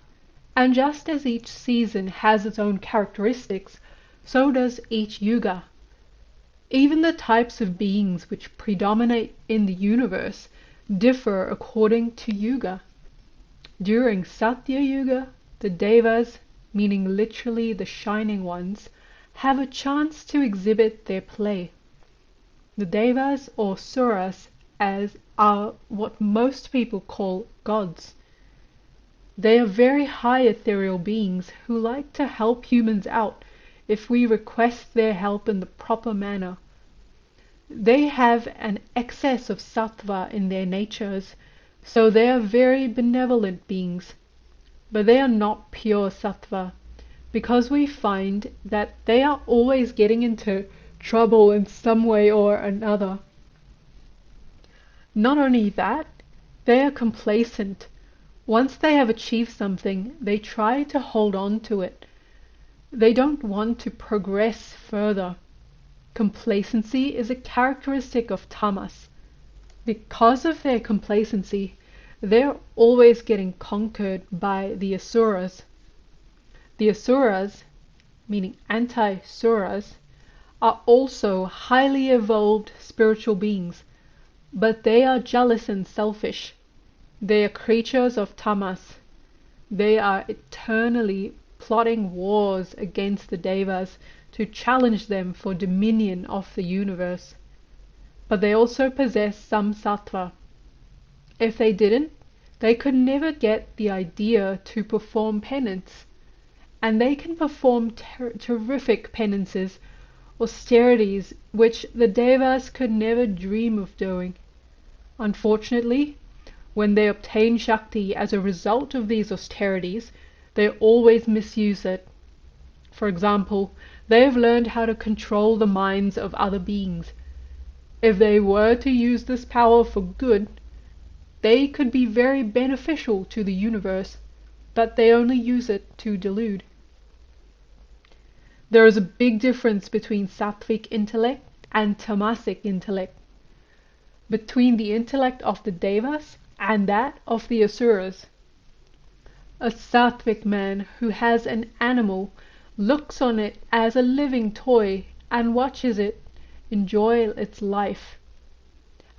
and just as each season has its own characteristics, so does each yuga. Even the types of beings which predominate in the universe differ according to yuga. During Satya Yuga, the Devas, meaning literally the shining ones, have a chance to exhibit their play. The Devas or Asuras are what most people call gods. They are very high ethereal beings who like to help humans out if we request their help in the proper manner. They have an excess of sattva in their natures, so they are very benevolent beings, but they are not pure sattva, because we find that they are always getting into trouble in some way or another. Not only that, they are complacent. Once they have achieved something, they try to hold on to it. They don't want to progress further. Complacency is a characteristic of tamas. Because of their complacency, they're always getting conquered by the asuras. The asuras, meaning anti-suras, are also highly evolved spiritual beings, but they are jealous and selfish. They are creatures of tamas. They are eternally plotting wars against the devas to challenge them for dominion of the universe. But they also possess some sattva. If they didn't, they could never get the idea to perform penance. And they can perform terrific penances, austerities, which the devas could never dream of doing. Unfortunately, when they obtain Shakti as a result of these austerities, they always misuse it. For example, they have learned how to control the minds of other beings. If they were to use this power for good, They could be very beneficial to the universe, but they only use it to delude. There is a big difference between Sattvic intellect and Tamasic intellect, between the intellect of the Devas and that of the Asuras. A Sattvic man who has an animal looks on it as a living toy and watches it enjoy its life.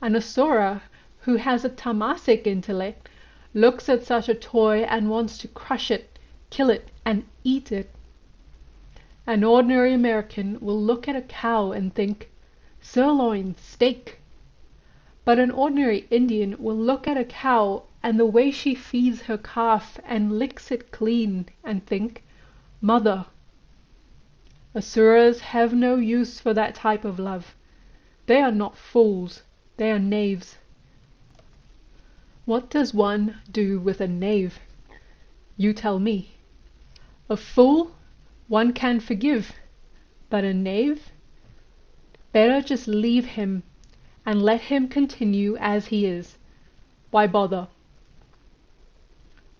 An Asura who has a Tamasic intellect looks at such a toy and wants to crush it, kill it, and eat it. An ordinary American will look at a cow and think, sirloin, steak. But an ordinary Indian will look at a cow and the way she feeds her calf and licks it clean and think, mother. Asuras have no use for that type of love. They are not fools, they are knaves. What does one do with a knave? You tell me. A fool one can forgive, but a knave? Better just leave him and let him continue as he is. Why bother?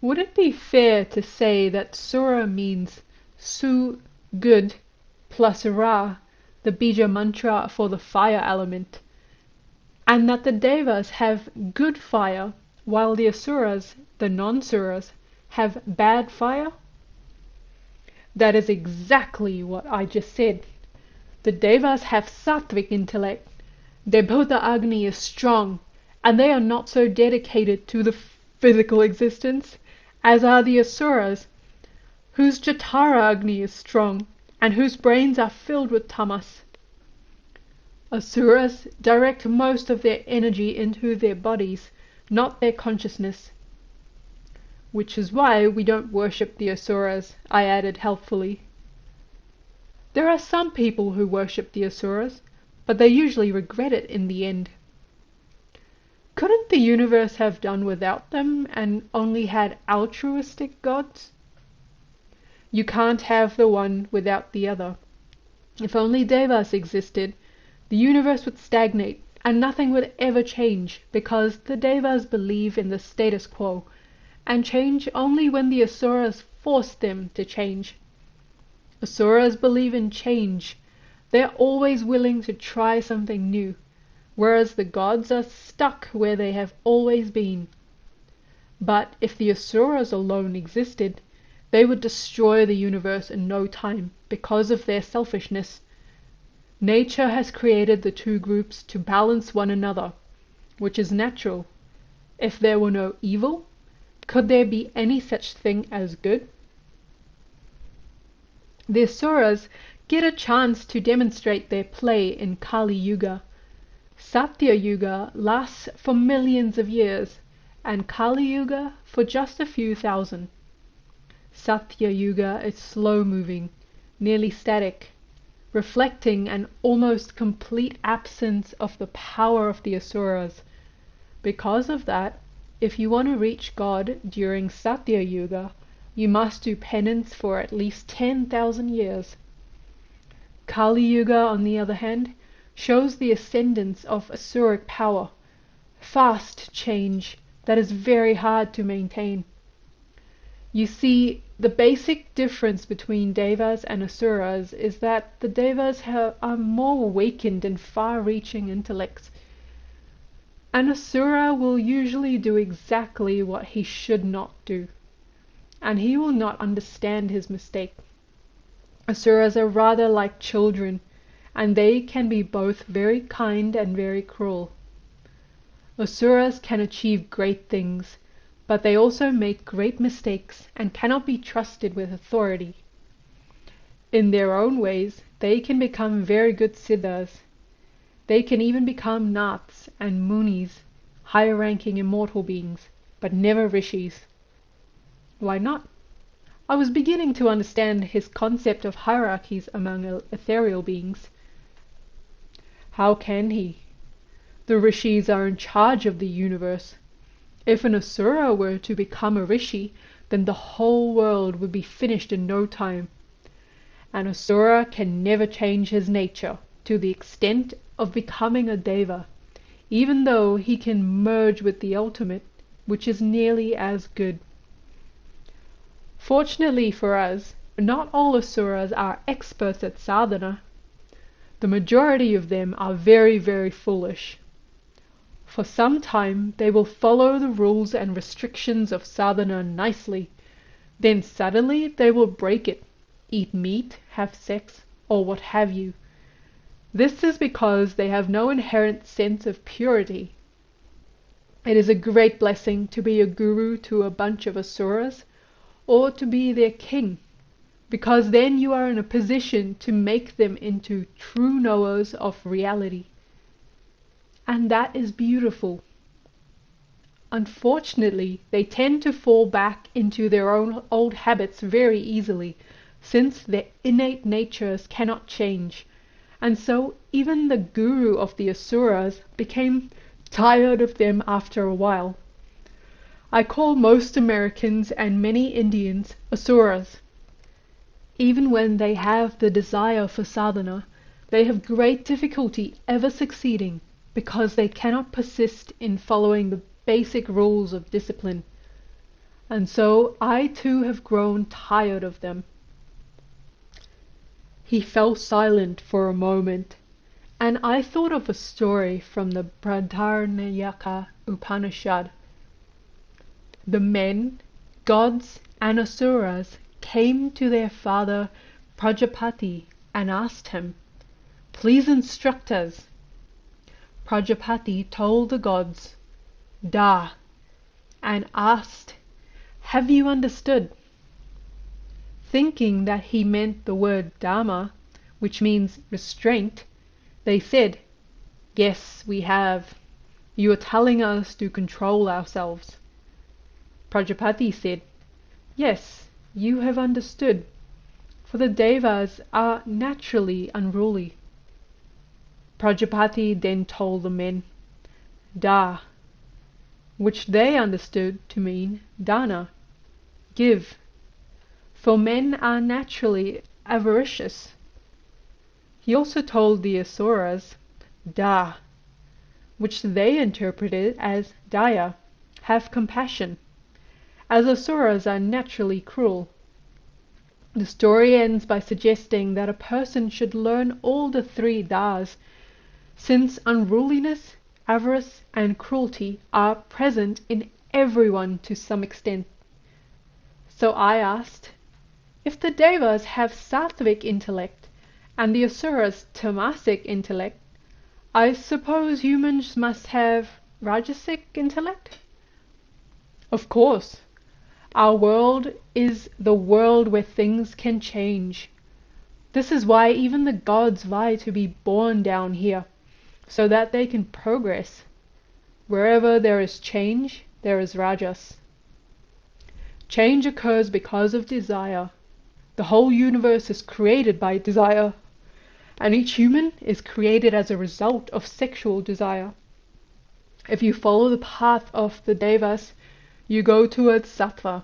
Would it be fair to say that Sura means Su, good, plus Ra, the bija mantra for the fire element, and that the Devas have good fire while the Asuras, the non-Suras, have bad fire? That is exactly what I just said. The Devas have Sattvic intellect. Their Bhuta Agni is strong, and they are not so dedicated to the physical existence as are the Asuras, whose Jatara Agni is strong, and whose brains are filled with tamas. Asuras direct most of their energy into their bodies, not their consciousness. Which is why we don't worship the Asuras, I added helpfully. There are some people who worship the Asuras, but they usually regret it in the end. Couldn't the universe have done without them and only had altruistic gods? You can't have the one without the other. If only Devas existed, the universe would stagnate and nothing would ever change, because the Devas believe in the status quo and change only when the Asuras force them to change. Asuras believe in change. They're always willing to try something new, whereas the gods are stuck where they have always been. But if the Asuras alone existed, they would destroy the universe in no time because of their selfishness. Nature has created the two groups to balance one another, which is natural. If there were no evil, could there be any such thing as good? The Asuras get a chance to demonstrate their play in Kali Yuga. Satya Yuga lasts for millions of years, and Kali Yuga for just a few thousand. Satya Yuga is slow-moving, nearly static, reflecting an almost complete absence of the power of the Asuras. Because of that, if you want to reach God during Satya Yuga, you must do penance for at least 10,000 years. Kali Yuga, on the other hand, shows the ascendance of Asuric power, fast change that is very hard to maintain. You see, the basic difference between Devas and Asuras is that the Devas are more awakened and far-reaching intellects. An Asura will usually do exactly what he should not do, and he will not understand his mistake. Asuras are rather like children, and they can be both very kind and very cruel. Asuras can achieve great things, but they also make great mistakes and cannot be trusted with authority. In their own ways, they can become very good siddhas. They can even become naths and munis, higher-ranking immortal beings, but never rishis. Why not? I was beginning to understand his concept of hierarchies among ethereal beings. How can he? The rishis are in charge of the universe. If an Asura were to become a rishi, then the whole world would be finished in no time. An Asura can never change his nature to the extent of becoming a deva, even though he can merge with the ultimate, which is nearly as good. Fortunately for us, not all asuras are experts at sadhana. The majority of them are very, very foolish. For some time they will follow the rules and restrictions of sadhana nicely. Then suddenly they will break it, eat meat, have sex, or what have you. This is because they have no inherent sense of purity. It is a great blessing to be a guru to a bunch of asuras, or to be their king, because then you are in a position to make them into true knowers of reality. And that is beautiful. Unfortunately, they tend to fall back into their own old habits very easily, since their innate natures cannot change. And so even the guru of the asuras became tired of them after a while. I call most Americans and many Indians asuras. Even when they have the desire for sadhana, they have great difficulty ever succeeding, because they cannot persist in following the basic rules of discipline. And so I too have grown tired of them. He fell silent for a moment, and I thought of a story from the Brihadaranyaka Upanishad. The men, gods, and asuras came to their father Prajapati and asked him, "Please instruct us." Prajapati told the gods, "Da," and asked, "Have you understood?" Thinking that he meant the word dharma, which means restraint, they said, "Yes, we have. You are telling us to control ourselves." Prajapati said, "Yes, you have understood, for the Devas are naturally unruly." Prajapati then told the men, "Da," which they understood to mean dana, give, for men are naturally avaricious. He also told the asuras, "Da," which they interpreted as daya, have compassion, as asuras are naturally cruel. The story ends by suggesting that a person should learn all the three das, since unruliness, avarice, and cruelty are present in everyone to some extent. So I asked, if the Devas have Sattvic intellect and the Asuras Tamasic intellect, I suppose humans must have Rajasic intellect? Of course. Our world is the world where things can change. This is why even the gods vie to be born down here, so that they can progress. Wherever there is change, there is rajas. Change occurs because of desire. The whole universe is created by desire, and each human is created as a result of sexual desire. If you follow the path of the Devas, you go towards sattva.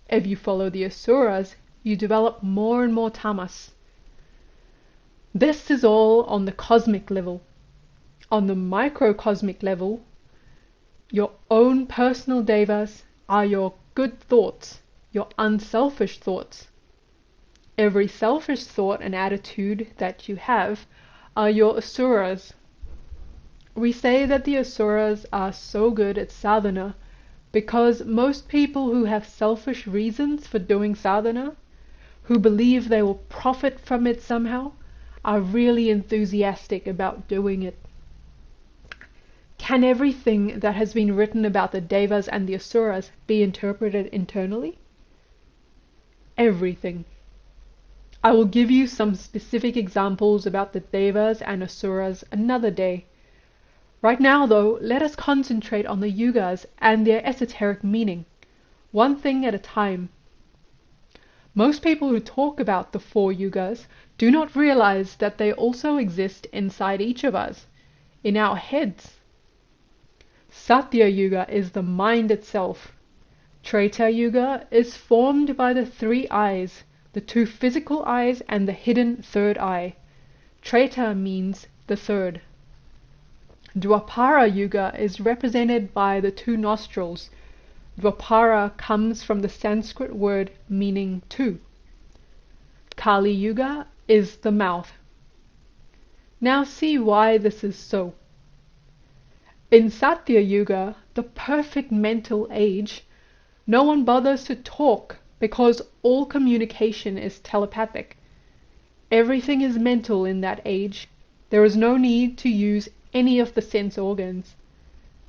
If you follow the asuras, you develop more and more tamas. This is all on the cosmic level. On the microcosmic level, your own personal devas are your good thoughts, your unselfish thoughts. Every selfish thought and attitude that you have are your asuras. We say that the asuras are so good at sadhana because most people who have selfish reasons for doing sadhana, who believe they will profit from it somehow, are really enthusiastic about doing it. Can everything that has been written about the Devas and the Asuras be interpreted internally? Everything. I will give you some specific examples about the Devas and Asuras another day. Right now, though, let us concentrate on the Yugas and their esoteric meaning, one thing at a time. Most people who talk about the 4 Yugas do not realize that they also exist inside each of us, in our heads. Satya Yuga is the mind itself. Treta Yuga is formed by the 3 eyes, the 2 physical eyes and the hidden 3rd eye. Treta means the 3rd. Dwapara Yuga is represented by the two nostrils. Dwapara comes from the Sanskrit word meaning two. Kali Yuga is the mouth. Now see why this is so. In Satya Yuga, the perfect mental age, no one bothers to talk because all communication is telepathic. Everything is mental in that age. There is no need to use any of the sense organs.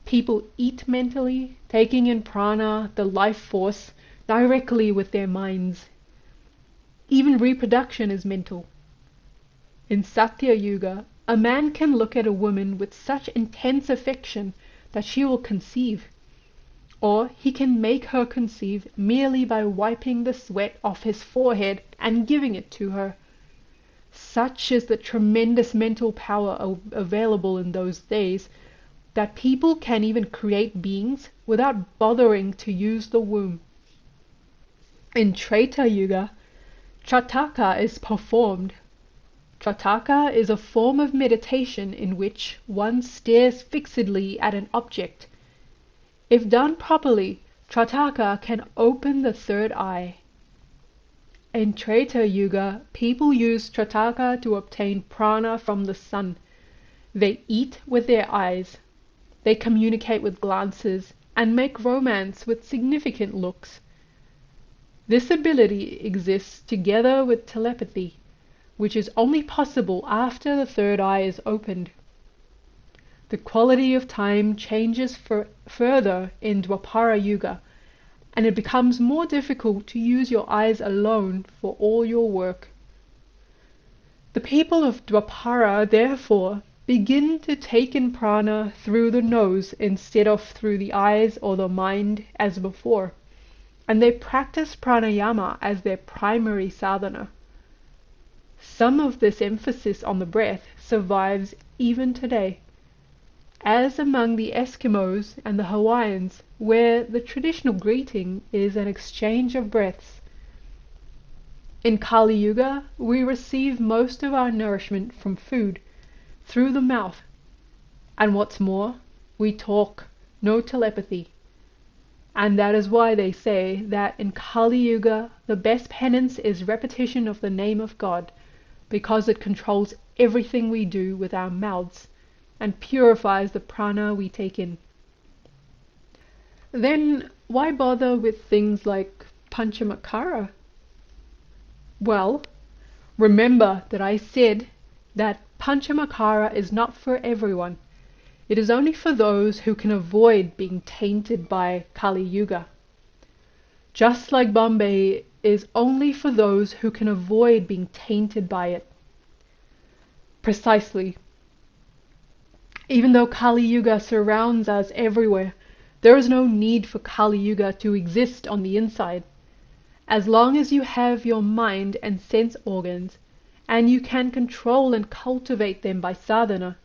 People eat mentally, taking in prana, the life force, directly with their minds. Even reproduction is mental. In Satya Yuga, a man can look at a woman with such intense affection that she will conceive. Or he can make her conceive merely by wiping the sweat off his forehead and giving it to her. Such is the tremendous mental power available in those days that people can even create beings without bothering to use the womb. In Treta Yuga, Trataka is performed. Trataka is a form of meditation in which one stares fixedly at an object. If done properly, Trataka can open the third eye. In Treta Yuga, people use Trataka to obtain prana from the sun. They eat with their eyes. They communicate with glances and make romance with significant looks. This ability exists together with telepathy, which is only possible after the third eye is opened. The quality of time changes further in Dwapara Yuga, and it becomes more difficult to use your eyes alone for all your work. The people of Dwapara, therefore, begin to take in prana through the nose instead of through the eyes or the mind as before, and they practice pranayama as their primary sadhana. Some of this emphasis on the breath survives even today, as among the Eskimos and the Hawaiians, where the traditional greeting is an exchange of breaths. In Kali Yuga, we receive most of our nourishment from food, through the mouth, and what's more, we talk, no telepathy. And that is why they say that in Kali Yuga, the best penance is repetition of the name of God, because it controls everything we do with our mouths, and purifies the prana we take in. Then why bother with things like Panchamakara? Well, remember that I said that Panchamakara is not for everyone. It is only for those who can avoid being tainted by Kali Yuga. Just like Bombay is only for those who can avoid being tainted by it. Precisely. Even though Kali Yuga surrounds us everywhere, there is no need for Kali Yuga to exist on the inside. As long as you have your mind and sense organs, and you can control and cultivate them by sadhana,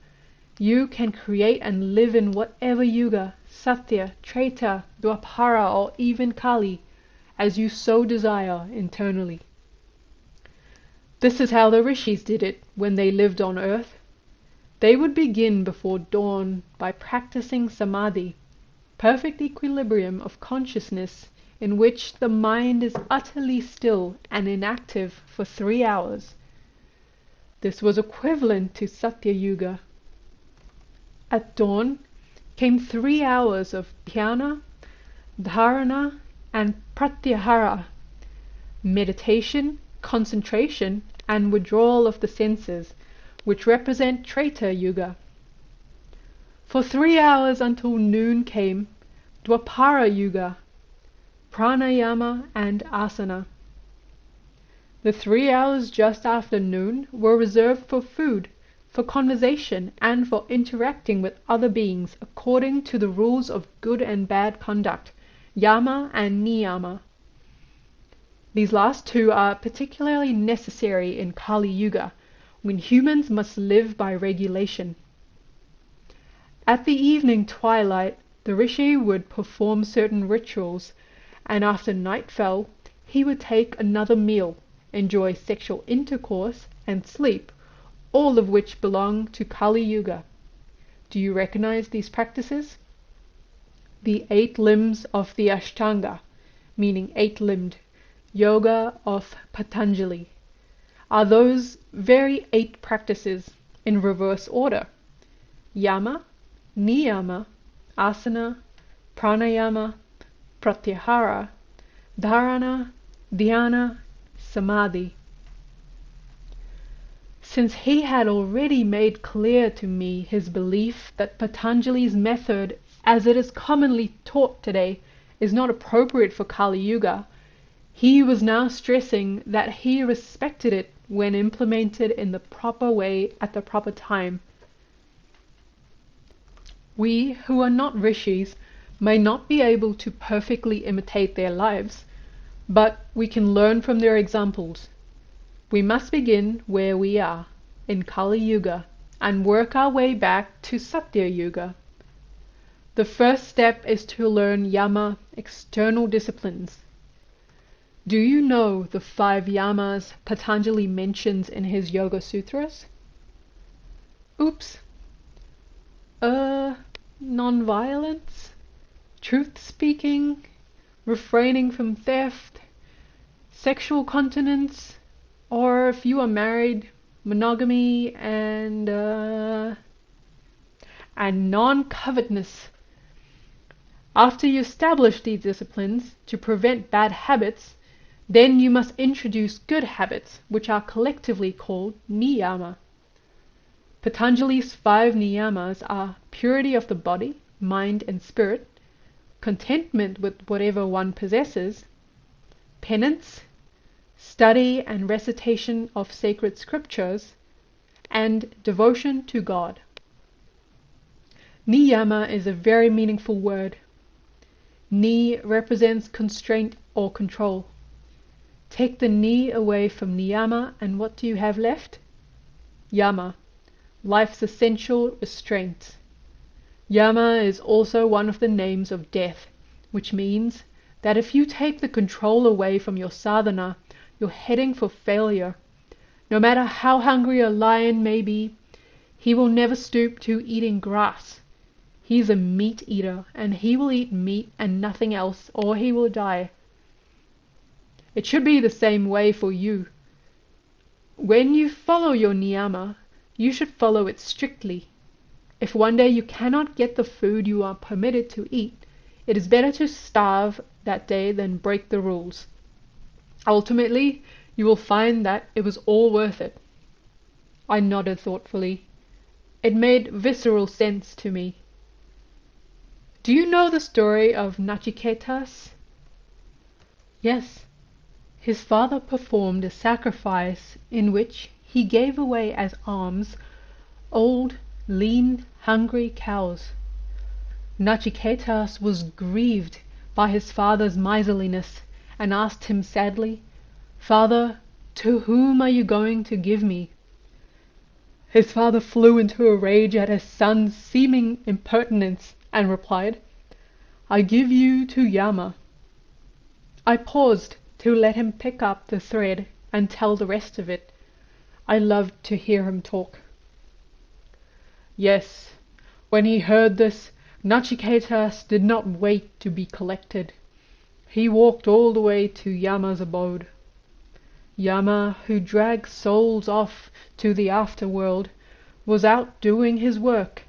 you can create and live in whatever Yuga, Satya, Treta, Dwapara, or even Kali, as you so desire internally. This is how the Rishis did it when they lived on earth. They would begin before dawn by practicing samadhi, perfect equilibrium of consciousness in which the mind is utterly still and inactive for 3 hours. This was equivalent to Satya Yuga. At dawn came 3 hours of dhyana, dharana, and pratyahara, meditation, concentration, and withdrawal of the senses, which represent Treta Yuga. For 3 hours until noon came Dwapara Yuga, pranayama and asana. The 3 hours just after noon were reserved for food, for conversation, and for interacting with other beings according to the rules of good and bad conduct, yama and niyama. These last two are particularly necessary in Kali Yuga, when humans must live by regulation. At the evening twilight, the Rishi would perform certain rituals, and after night fell, he would take another meal, enjoy sexual intercourse, and sleep, all of which belong to Kali Yuga. Do you recognize these practices? The 8 limbs of the ashtanga, meaning 8-limbed, yoga of Patanjali, are those very 8 practices in reverse order: yama, niyama, asana, pranayama, pratyahara, dharana, dhyana, samadhi. Since he had already made clear to me his belief that Patanjali's method, as it is commonly taught today, is not appropriate for Kali Yuga, he was now stressing that he respected it when implemented in the proper way at the proper time. We who are not Rishis may not be able to perfectly imitate their lives, but we can learn from their examples. We must begin where we are, in Kali Yuga, and work our way back to Satya Yuga. The first step is to learn yama, external disciplines. Do you know the 5 yamas Patanjali mentions in his Yoga Sutras? Oops. Non-violence, truth-speaking, refraining from theft, sexual continence, or if you are married, monogamy, and non-covetousness. After you establish these disciplines to prevent bad habits, then you must introduce good habits, which are collectively called Niyama. Patanjali's 5 Niyamas are purity of the body, mind and spirit, contentment with whatever one possesses, penance, study and recitation of sacred scriptures, and devotion to God. Niyama is a very meaningful word. Ni represents constraint or control. Take the ni away from niyama, and what do you have left? Yama, life's essential restraints. Yama is also one of the names of death, which means that if you take the control away from your sadhana, you're heading for failure. No matter how hungry a lion may be, he will never stoop to eating grass. He's a meat eater, and he will eat meat and nothing else, or he will die. It should be the same way for you. When you follow your niyama, you should follow it strictly. If one day you cannot get the food you are permitted to eat, it is better to starve that day than break the rules. Ultimately, you will find that it was all worth it. I nodded thoughtfully. It made visceral sense to me. Do you know the story of Nachiketas? Yes. His father performed a sacrifice in which he gave away as alms old, lean, hungry cows. Nachiketas was grieved by his father's miserliness and asked him sadly, "Father, to whom are you going to give me?" His father flew into a rage at his son's seeming impertinence and replied, "I give you to Yama." I paused to let him pick up the thread and tell the rest of it. I loved to hear him talk. Yes, when he heard this, Nachiketas did not wait to be collected. He walked all the way to Yama's abode. Yama, who drags souls off to the afterworld, was out doing his work,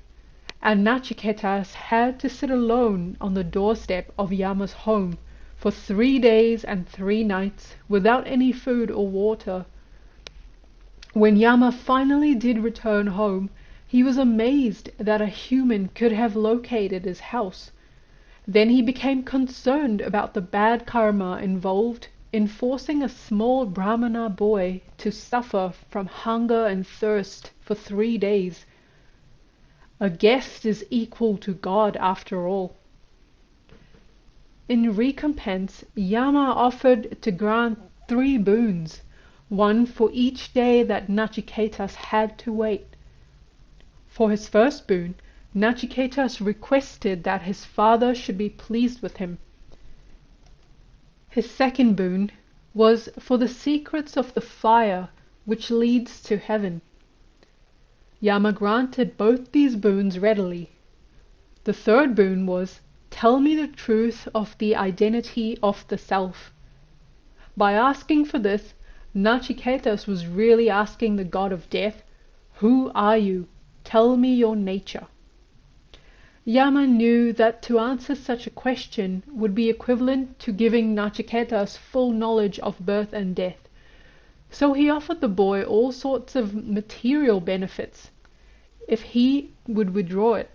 and Nachiketas had to sit alone on the doorstep of Yama's home for 3 days and 3 nights without any food or water. When Yama finally did return home, he was amazed that a human could have located his house. Then he became concerned about the bad karma involved in forcing a small Brahmana boy to suffer from hunger and thirst for 3 days. A guest is equal to God after all. In recompense, Yama offered to grant 3 boons, one for each day that Nachiketas had to wait. For his first boon, Nachiketas requested that his father should be pleased with him. His second boon was for the secrets of the fire which leads to heaven. Yama granted both these boons readily. The third boon was, tell me the truth of the identity of the self. By asking for this, Nachiketas was really asking the god of death, who are you? Tell me your nature. Yama knew that to answer such a question would be equivalent to giving Nachiketas full knowledge of birth and death, so he offered the boy all sorts of material benefits if he would withdraw it.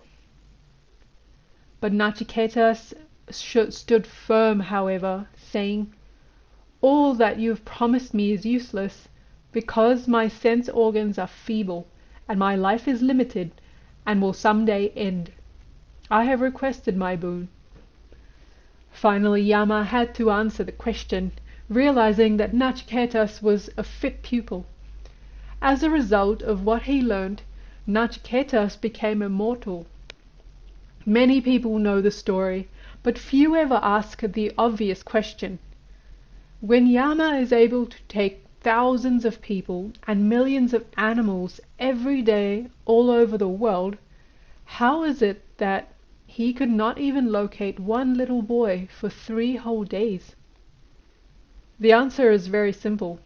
But Nachiketas stood firm, however, saying, all that you have promised me is useless, because my sense organs are feeble, and my life is limited, and will someday end. I have requested my boon. Finally Yama had to answer the question, realizing that Nachiketas was a fit pupil. As a result of what he learned, Nachiketas became immortal. Many people know the story, but few ever ask the obvious question. When Yama is able to take thousands of people and millions of animals every day all over the world, how is it that he could not even locate one little boy for 3 whole days? The answer is very simple.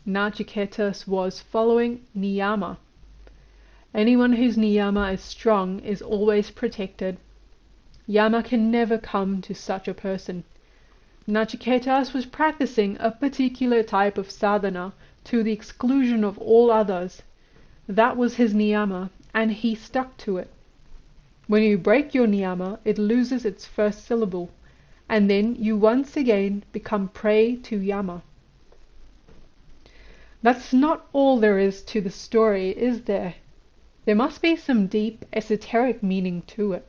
Nachiketas was following Niyama. Anyone whose Niyama is strong is always protected. Yama can never come to such a person. Nachiketas was practicing a particular type of sadhana to the exclusion of all others. That was his Niyama, and he stuck to it. When you break your Niyama, it loses its first syllable, and then you once again become prey to Yama. That's not all there is to the story, is there? There must be some deep esoteric meaning to it.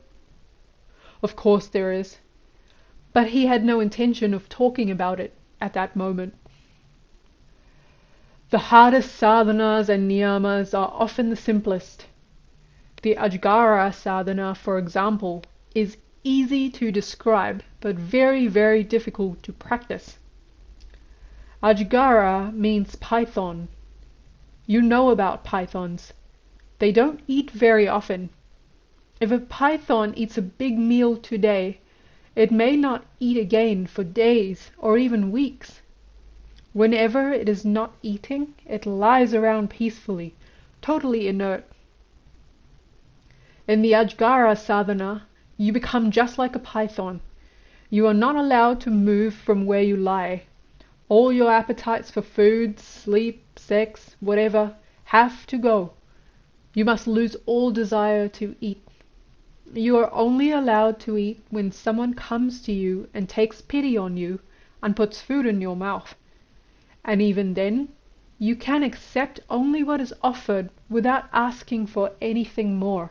Of course there is. But he had no intention of talking about it at that moment. The hardest sadhanas and niyamas are often the simplest. The Aghora sadhana, for example, is easy to describe, but very, very difficult to practice. Aghora means python. You know about pythons. They don't eat very often. If a python eats a big meal today, it may not eat again for days or even weeks. Whenever it is not eating, it lies around peacefully, totally inert. In the Aghora sadhana, you become just like a python. You are not allowed to move from where you lie. All your appetites for food, sleep, sex, whatever, have to go. You must lose all desire to eat. You are only allowed to eat when someone comes to you and takes pity on you and puts food in your mouth. And even then, you can accept only what is offered without asking for anything more.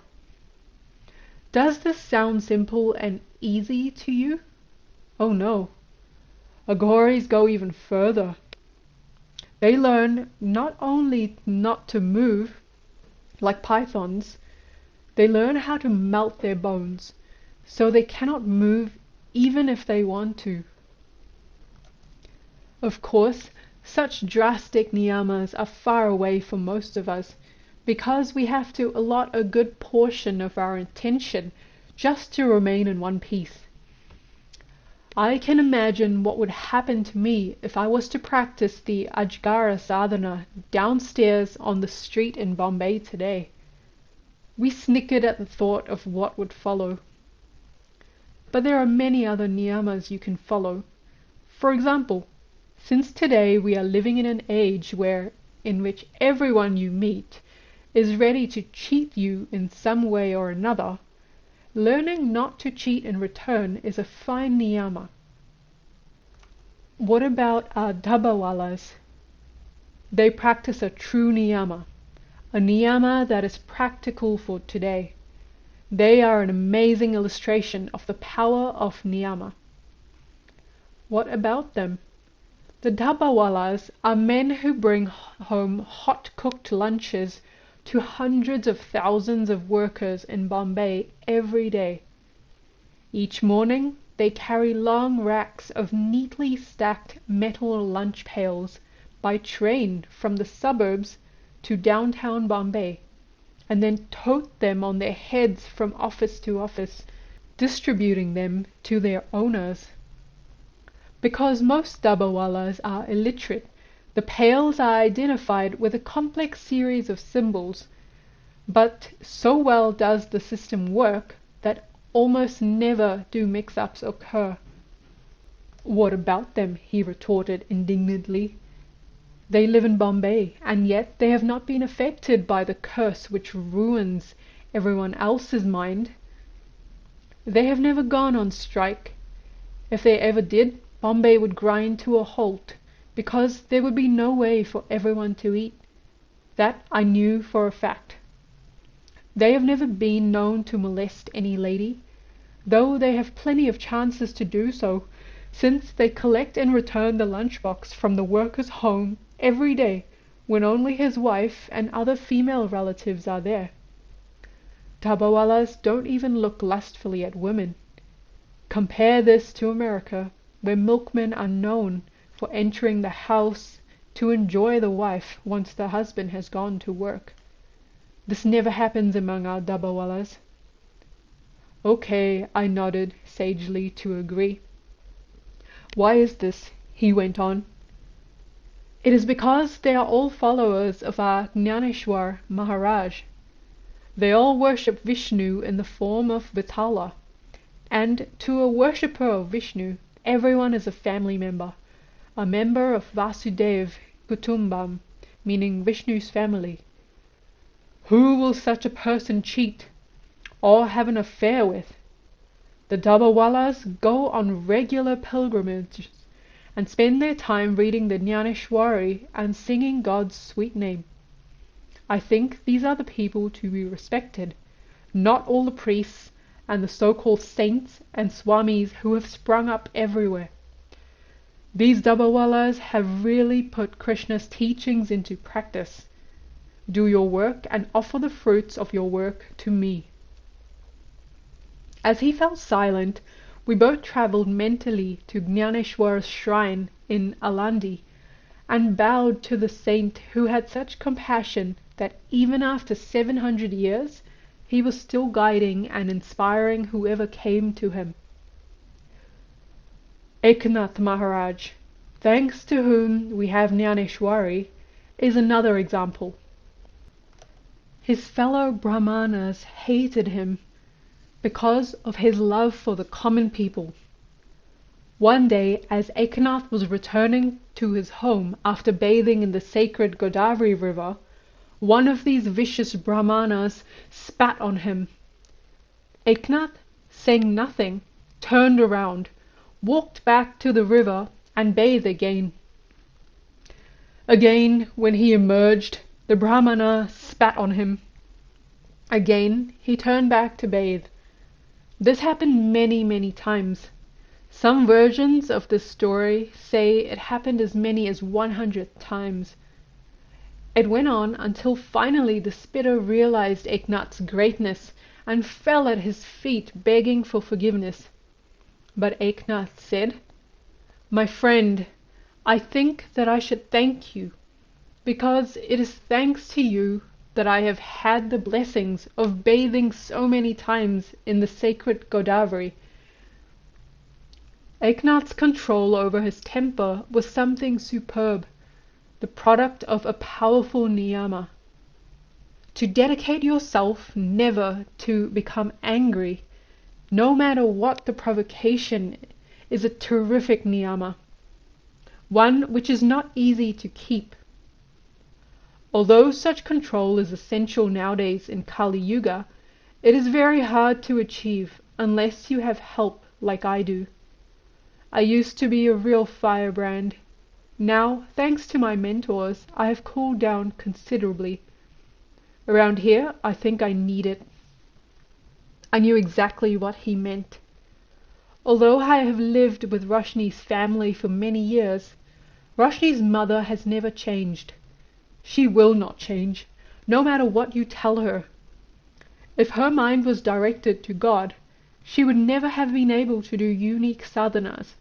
Does this sound simple and easy to you? Oh no. Aghoris go even further. They learn not only not to move, like pythons, they learn how to melt their bones, so they cannot move even if they want to. Of course, such drastic niyamas are far away from most of us, because we have to allot a good portion of our attention just to remain in one piece. I can imagine what would happen to me if I was to practice the Aghora sadhana downstairs on the street in Bombay today. We snickered at the thought of what would follow. But there are many other niyamas you can follow. For example, since today we are living in an age in which everyone you meet is ready to cheat you in some way or another, learning not to cheat in return is a fine niyama. What about our Dabbawalas? They practice a true niyama, a niyama that is practical for today. They are an amazing illustration of the power of niyama. What about them? The Dabbawalas are men who bring home hot-cooked lunches to hundreds of thousands of workers in Bombay every day. Each morning they carry long racks of neatly stacked metal lunch pails by train from the suburbs to downtown Bombay, and then tote them on their heads from office to office, distributing them to their owners. Because most Dabbawalas are illiterate, the pails are identified with a complex series of symbols, but so well does the system work that almost never do mix-ups occur. What about them? He retorted indignantly. They live in Bombay, and yet they have not been affected by the curse which ruins everyone else's mind. They have never gone on strike. If they ever did, Bombay would grind to a halt, because there would be no way for everyone to eat. That I knew for a fact. They have never been known to molest any lady, though they have plenty of chances to do so, since they collect and return the lunchbox from the worker's home every day when only his wife and other female relatives are there. Dabbawalas don't even look lustfully at women. Compare this to America, where milkmen are known for entering the house to enjoy the wife once the husband has gone to work. This never happens among our Dabbawalas. Okay, I nodded sagely to agree. Why is this? He went on. It is because they are all followers of our Acna Maharaj. They all worship Vishnu in the form of Vitala, and to a worshipper of Vishnu, everyone is a family member, a member of Vasudev Kutumbam, meaning Vishnu's family. Who will such a person cheat or have an affair with? The Dabbawalas go on regular pilgrimages and spend their time reading the Jnaneshwari and singing God's sweet name. I think these are the people to be respected, not all the priests and the so-called saints and swamis who have sprung up everywhere. These Dabbawalas have really put Krishna's teachings into practice. Do your work and offer the fruits of your work to me. As he fell silent, we both travelled mentally to Jnaneshwar's shrine in Alandi and bowed to the saint who had such compassion that even after 700 years he was still guiding and inspiring whoever came to him. Achna Maharaj, thanks to whom we have Jnaneshwari, is another example. His fellow Brahmanas hated him because of his love for the common people. One day, as Eknath was returning to his home after bathing in the sacred Godavari river, one of these vicious Brahmanas spat on him. Eknath, saying nothing, turned around, walked back to the river and bathed again. Again, when he emerged, the Brahmana spat on him. Again, he turned back to bathe. This happened many, many times. Some versions of this story say it happened as many as 100 times. It went on until finally the spitter realized Eknath's greatness and fell at his feet begging for forgiveness. But Eknath said, "My friend, I think that I should thank you, because it is thanks to you that I have had the blessings of bathing so many times in the sacred Godavari." Eknath's control over his temper was something superb, the product of a powerful Niyama. To dedicate yourself never to become angry, no matter what the provocation, is a terrific Niyama, one which is not easy to keep. Although such control is essential nowadays in Kali Yuga, it is very hard to achieve unless you have help like I do. I used to be a real firebrand. Now, thanks to my mentors, I have cooled down considerably. Around here, I think I need it. I knew exactly what he meant. Although I have lived with Roshni's family for many years, Roshni's mother has never changed. She will not change, no matter what you tell her. If her mind was directed to God, she would never have been able to do unique sadhanas,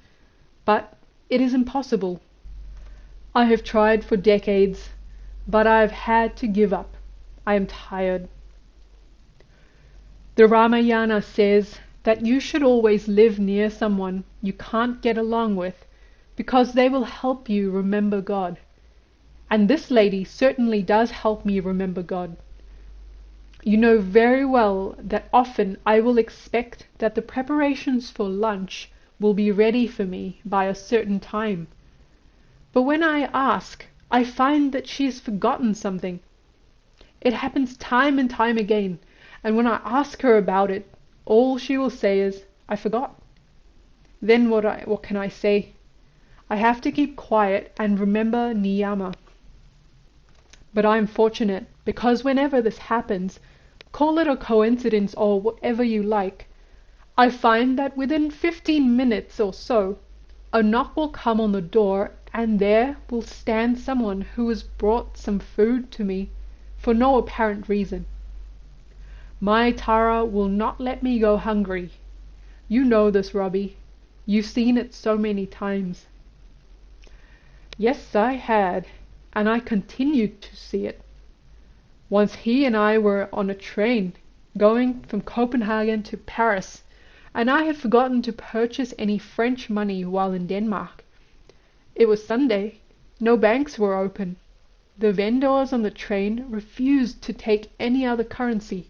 but it is impossible. I have tried for decades, but I have had to give up. I am tired. The Ramayana says that you should always live near someone you can't get along with, because they will help you remember God. And this lady certainly does help me remember God. You know very well that often I will expect that the preparations for lunch will be ready for me by a certain time. But when I ask, I find that she has forgotten something. It happens time and time again, and when I ask her about it, all she will say is, "I forgot." Then what can I say? I have to keep quiet and remember Niyama. But I'm fortunate, because whenever this happens, call it a coincidence or whatever you like, I find that within 15 minutes or so, a knock will come on the door, and there will stand someone who has brought some food to me for no apparent reason. My Tara will not let me go hungry. You know this, Robbie. You've seen it so many times. Yes, I had, and I continued to see it. Once he and I were on a train going from Copenhagen to Paris, and I had forgotten to purchase any French money while in Denmark. It was Sunday. No banks were open. The vendors on the train refused to take any other currency.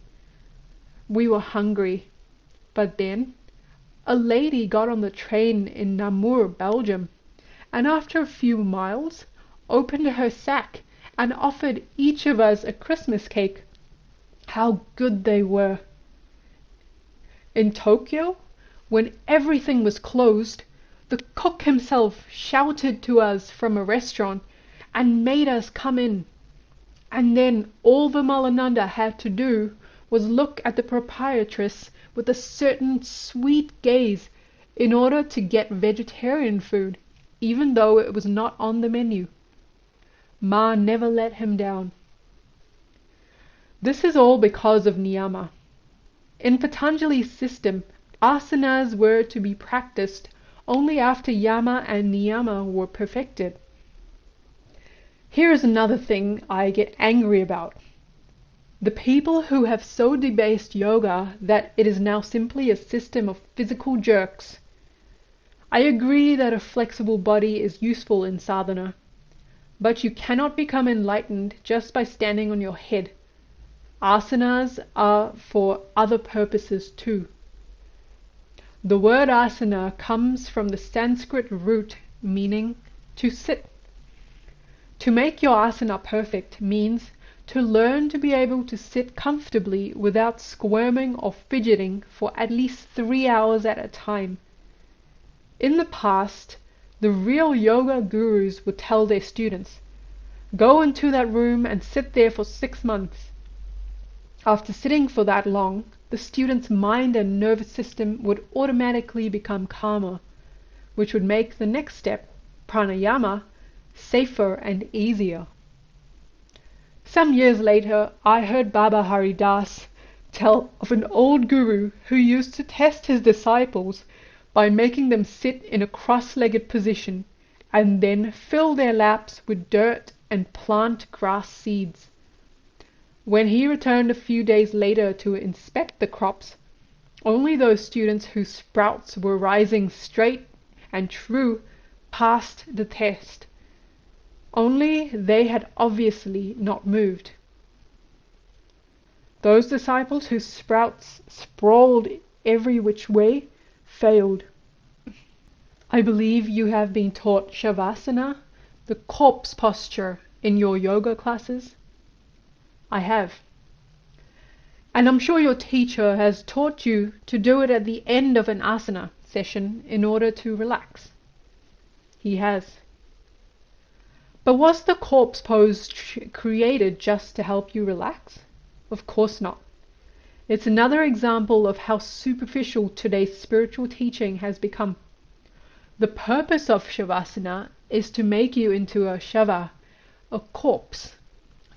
We were hungry. But then a lady got on the train in Namur, Belgium, and after a few miles opened her sack and offered each of us a Christmas cake. How good they were! In Tokyo, when everything was closed, the cook himself shouted to us from a restaurant and made us come in. And then all Vimalananda had to do was look at the proprietress with a certain sweet gaze in order to get vegetarian food, even though it was not on the menu. Ma never let him down. This is all because of Niyama. In Patanjali's system, asanas were to be practiced only after Yama and Niyama were perfected. Here is another thing I get angry about. The people who have so debased yoga that it is now simply a system of physical jerks. I agree that a flexible body is useful in sadhana, but you cannot become enlightened just by standing on your head. Asanas are for other purposes too. The word asana comes from the Sanskrit root meaning to sit. To make your asana perfect means to learn to be able to sit comfortably without squirming or fidgeting for at least 3 hours at a time. In the past, the real yoga gurus would tell their students, "Go into that room and sit there for 6 months." After sitting for that long, the student's mind and nervous system would automatically become calmer, which would make the next step, pranayama, safer and easier. Some years later, I heard Baba Haridas tell of an old guru who used to test his disciples by making them sit in a cross-legged position and then fill their laps with dirt and plant grass seeds. When he returned a few days later to inspect the crops, only those students whose sprouts were rising straight and true passed the test. Only they had obviously not moved. Those disciples whose sprouts sprawled every which way failed. I believe you have been taught Shavasana, the corpse posture, in your yoga classes. I have. And I'm sure your teacher has taught you to do it at the end of an asana session in order to relax. He has. But was the corpse pose created just to help you relax? Of course not. It's another example of how superficial today's spiritual teaching has become. The purpose of Shavasana is to make you into a shava, a corpse,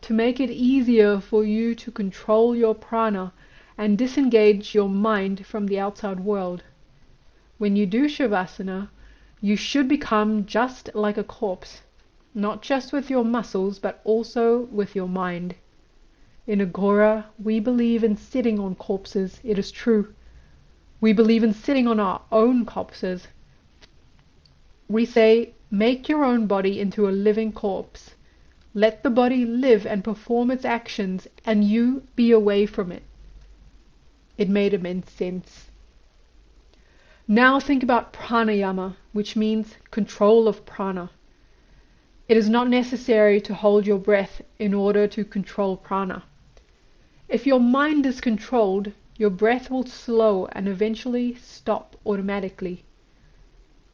to make it easier for you to control your prana and disengage your mind from the outside world. When you do Shavasana, you should become just like a corpse, not just with your muscles, but also with your mind. In Aghora, we believe in sitting on corpses, it is true. We believe in sitting on our own corpses. We say, make your own body into a living corpse. Let the body live and perform its actions, and you be away from it. It made immense sense. Now think about pranayama, which means control of prana. It is not necessary to hold your breath in order to control prana. If your mind is controlled, your breath will slow and eventually stop automatically.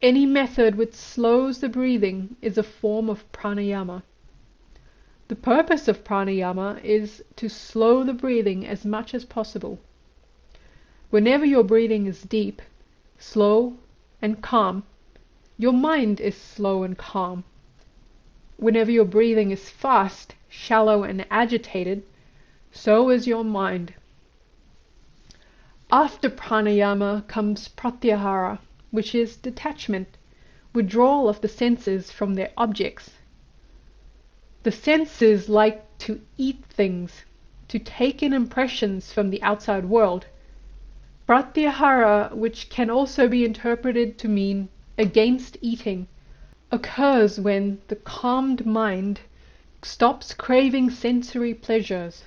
Any method which slows the breathing is a form of pranayama. The purpose of pranayama is to slow the breathing as much as possible. Whenever your breathing is deep, slow and calm, your mind is slow and calm. Whenever your breathing is fast, shallow and agitated, so is your mind. After pranayama comes pratyahara, which is detachment, withdrawal of the senses from their objects. The senses like to eat things, to take in impressions from the outside world. Pratyahara, which can also be interpreted to mean against eating, occurs when the calmed mind stops craving sensory pleasures.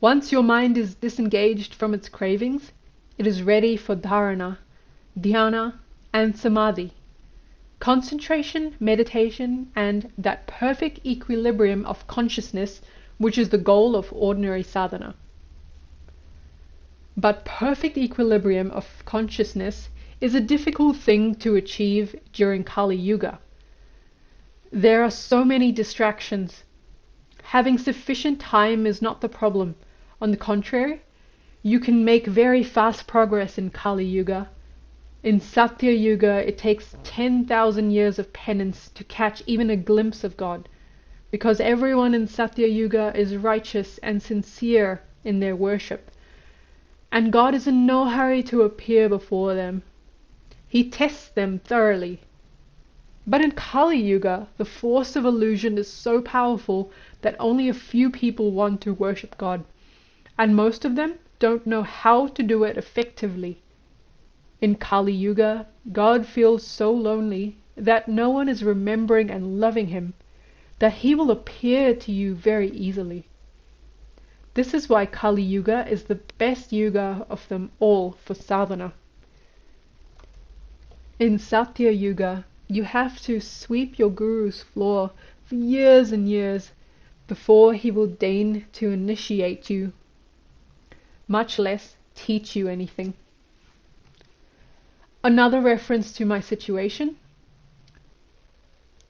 Once your mind is disengaged from its cravings, it is ready for dharana, dhyana, and samadhi, concentration, meditation, and that perfect equilibrium of consciousness which is the goal of ordinary sadhana. But perfect equilibrium of consciousness is a difficult thing to achieve during Kali Yuga. There are so many distractions. Having sufficient time is not the problem. On the contrary, you can make very fast progress in Kali Yuga. In Satya Yuga, it takes 10,000 years of penance to catch even a glimpse of God, because everyone in Satya Yuga is righteous and sincere in their worship, and God is in no hurry to appear before them. He tests them thoroughly. But in Kali Yuga, the force of illusion is so powerful that only a few people want to worship God, and most of them don't know how to do it effectively. In Kali Yuga, God feels so lonely that no one is remembering and loving him, that he will appear to you very easily. This is why Kali Yuga is the best yuga of them all for sadhana. In Satya Yuga, you have to sweep your guru's floor for years and years before he will deign to initiate you, much less teach you anything. Another reference to my situation.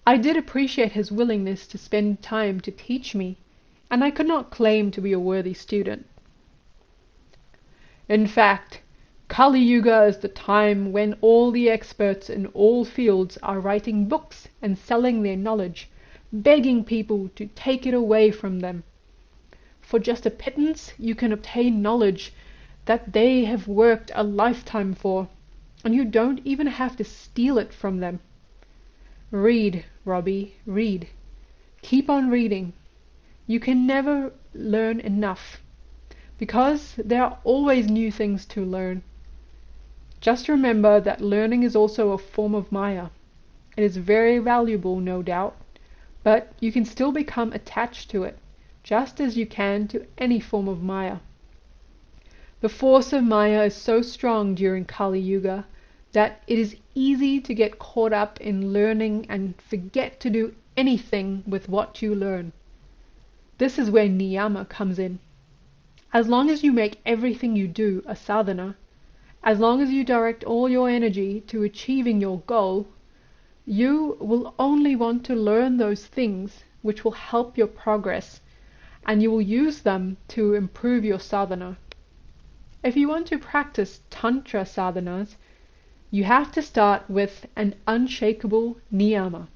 I did appreciate his willingness to spend time to teach me, and I could not claim to be a worthy student. In fact, Kali Yuga is the time when all the experts in all fields are writing books and selling their knowledge, begging people to take it away from them. For just a pittance, you can obtain knowledge that they have worked a lifetime for, and you don't even have to steal it from them. Read, Robbie, read. Keep on reading. You can never learn enough, because there are always new things to learn. Just remember that learning is also a form of Maya. It is very valuable, no doubt, but you can still become attached to it, just as you can to any form of Maya. The force of Maya is so strong during Kali Yuga that it is easy to get caught up in learning and forget to do anything with what you learn. This is where Niyama comes in. As long as you make everything you do a sadhana, as long as you direct all your energy to achieving your goal, you will only want to learn those things which will help your progress, and you will use them to improve your sadhana. If you want to practice Tantra sadhanas, you have to start with an unshakable niyama.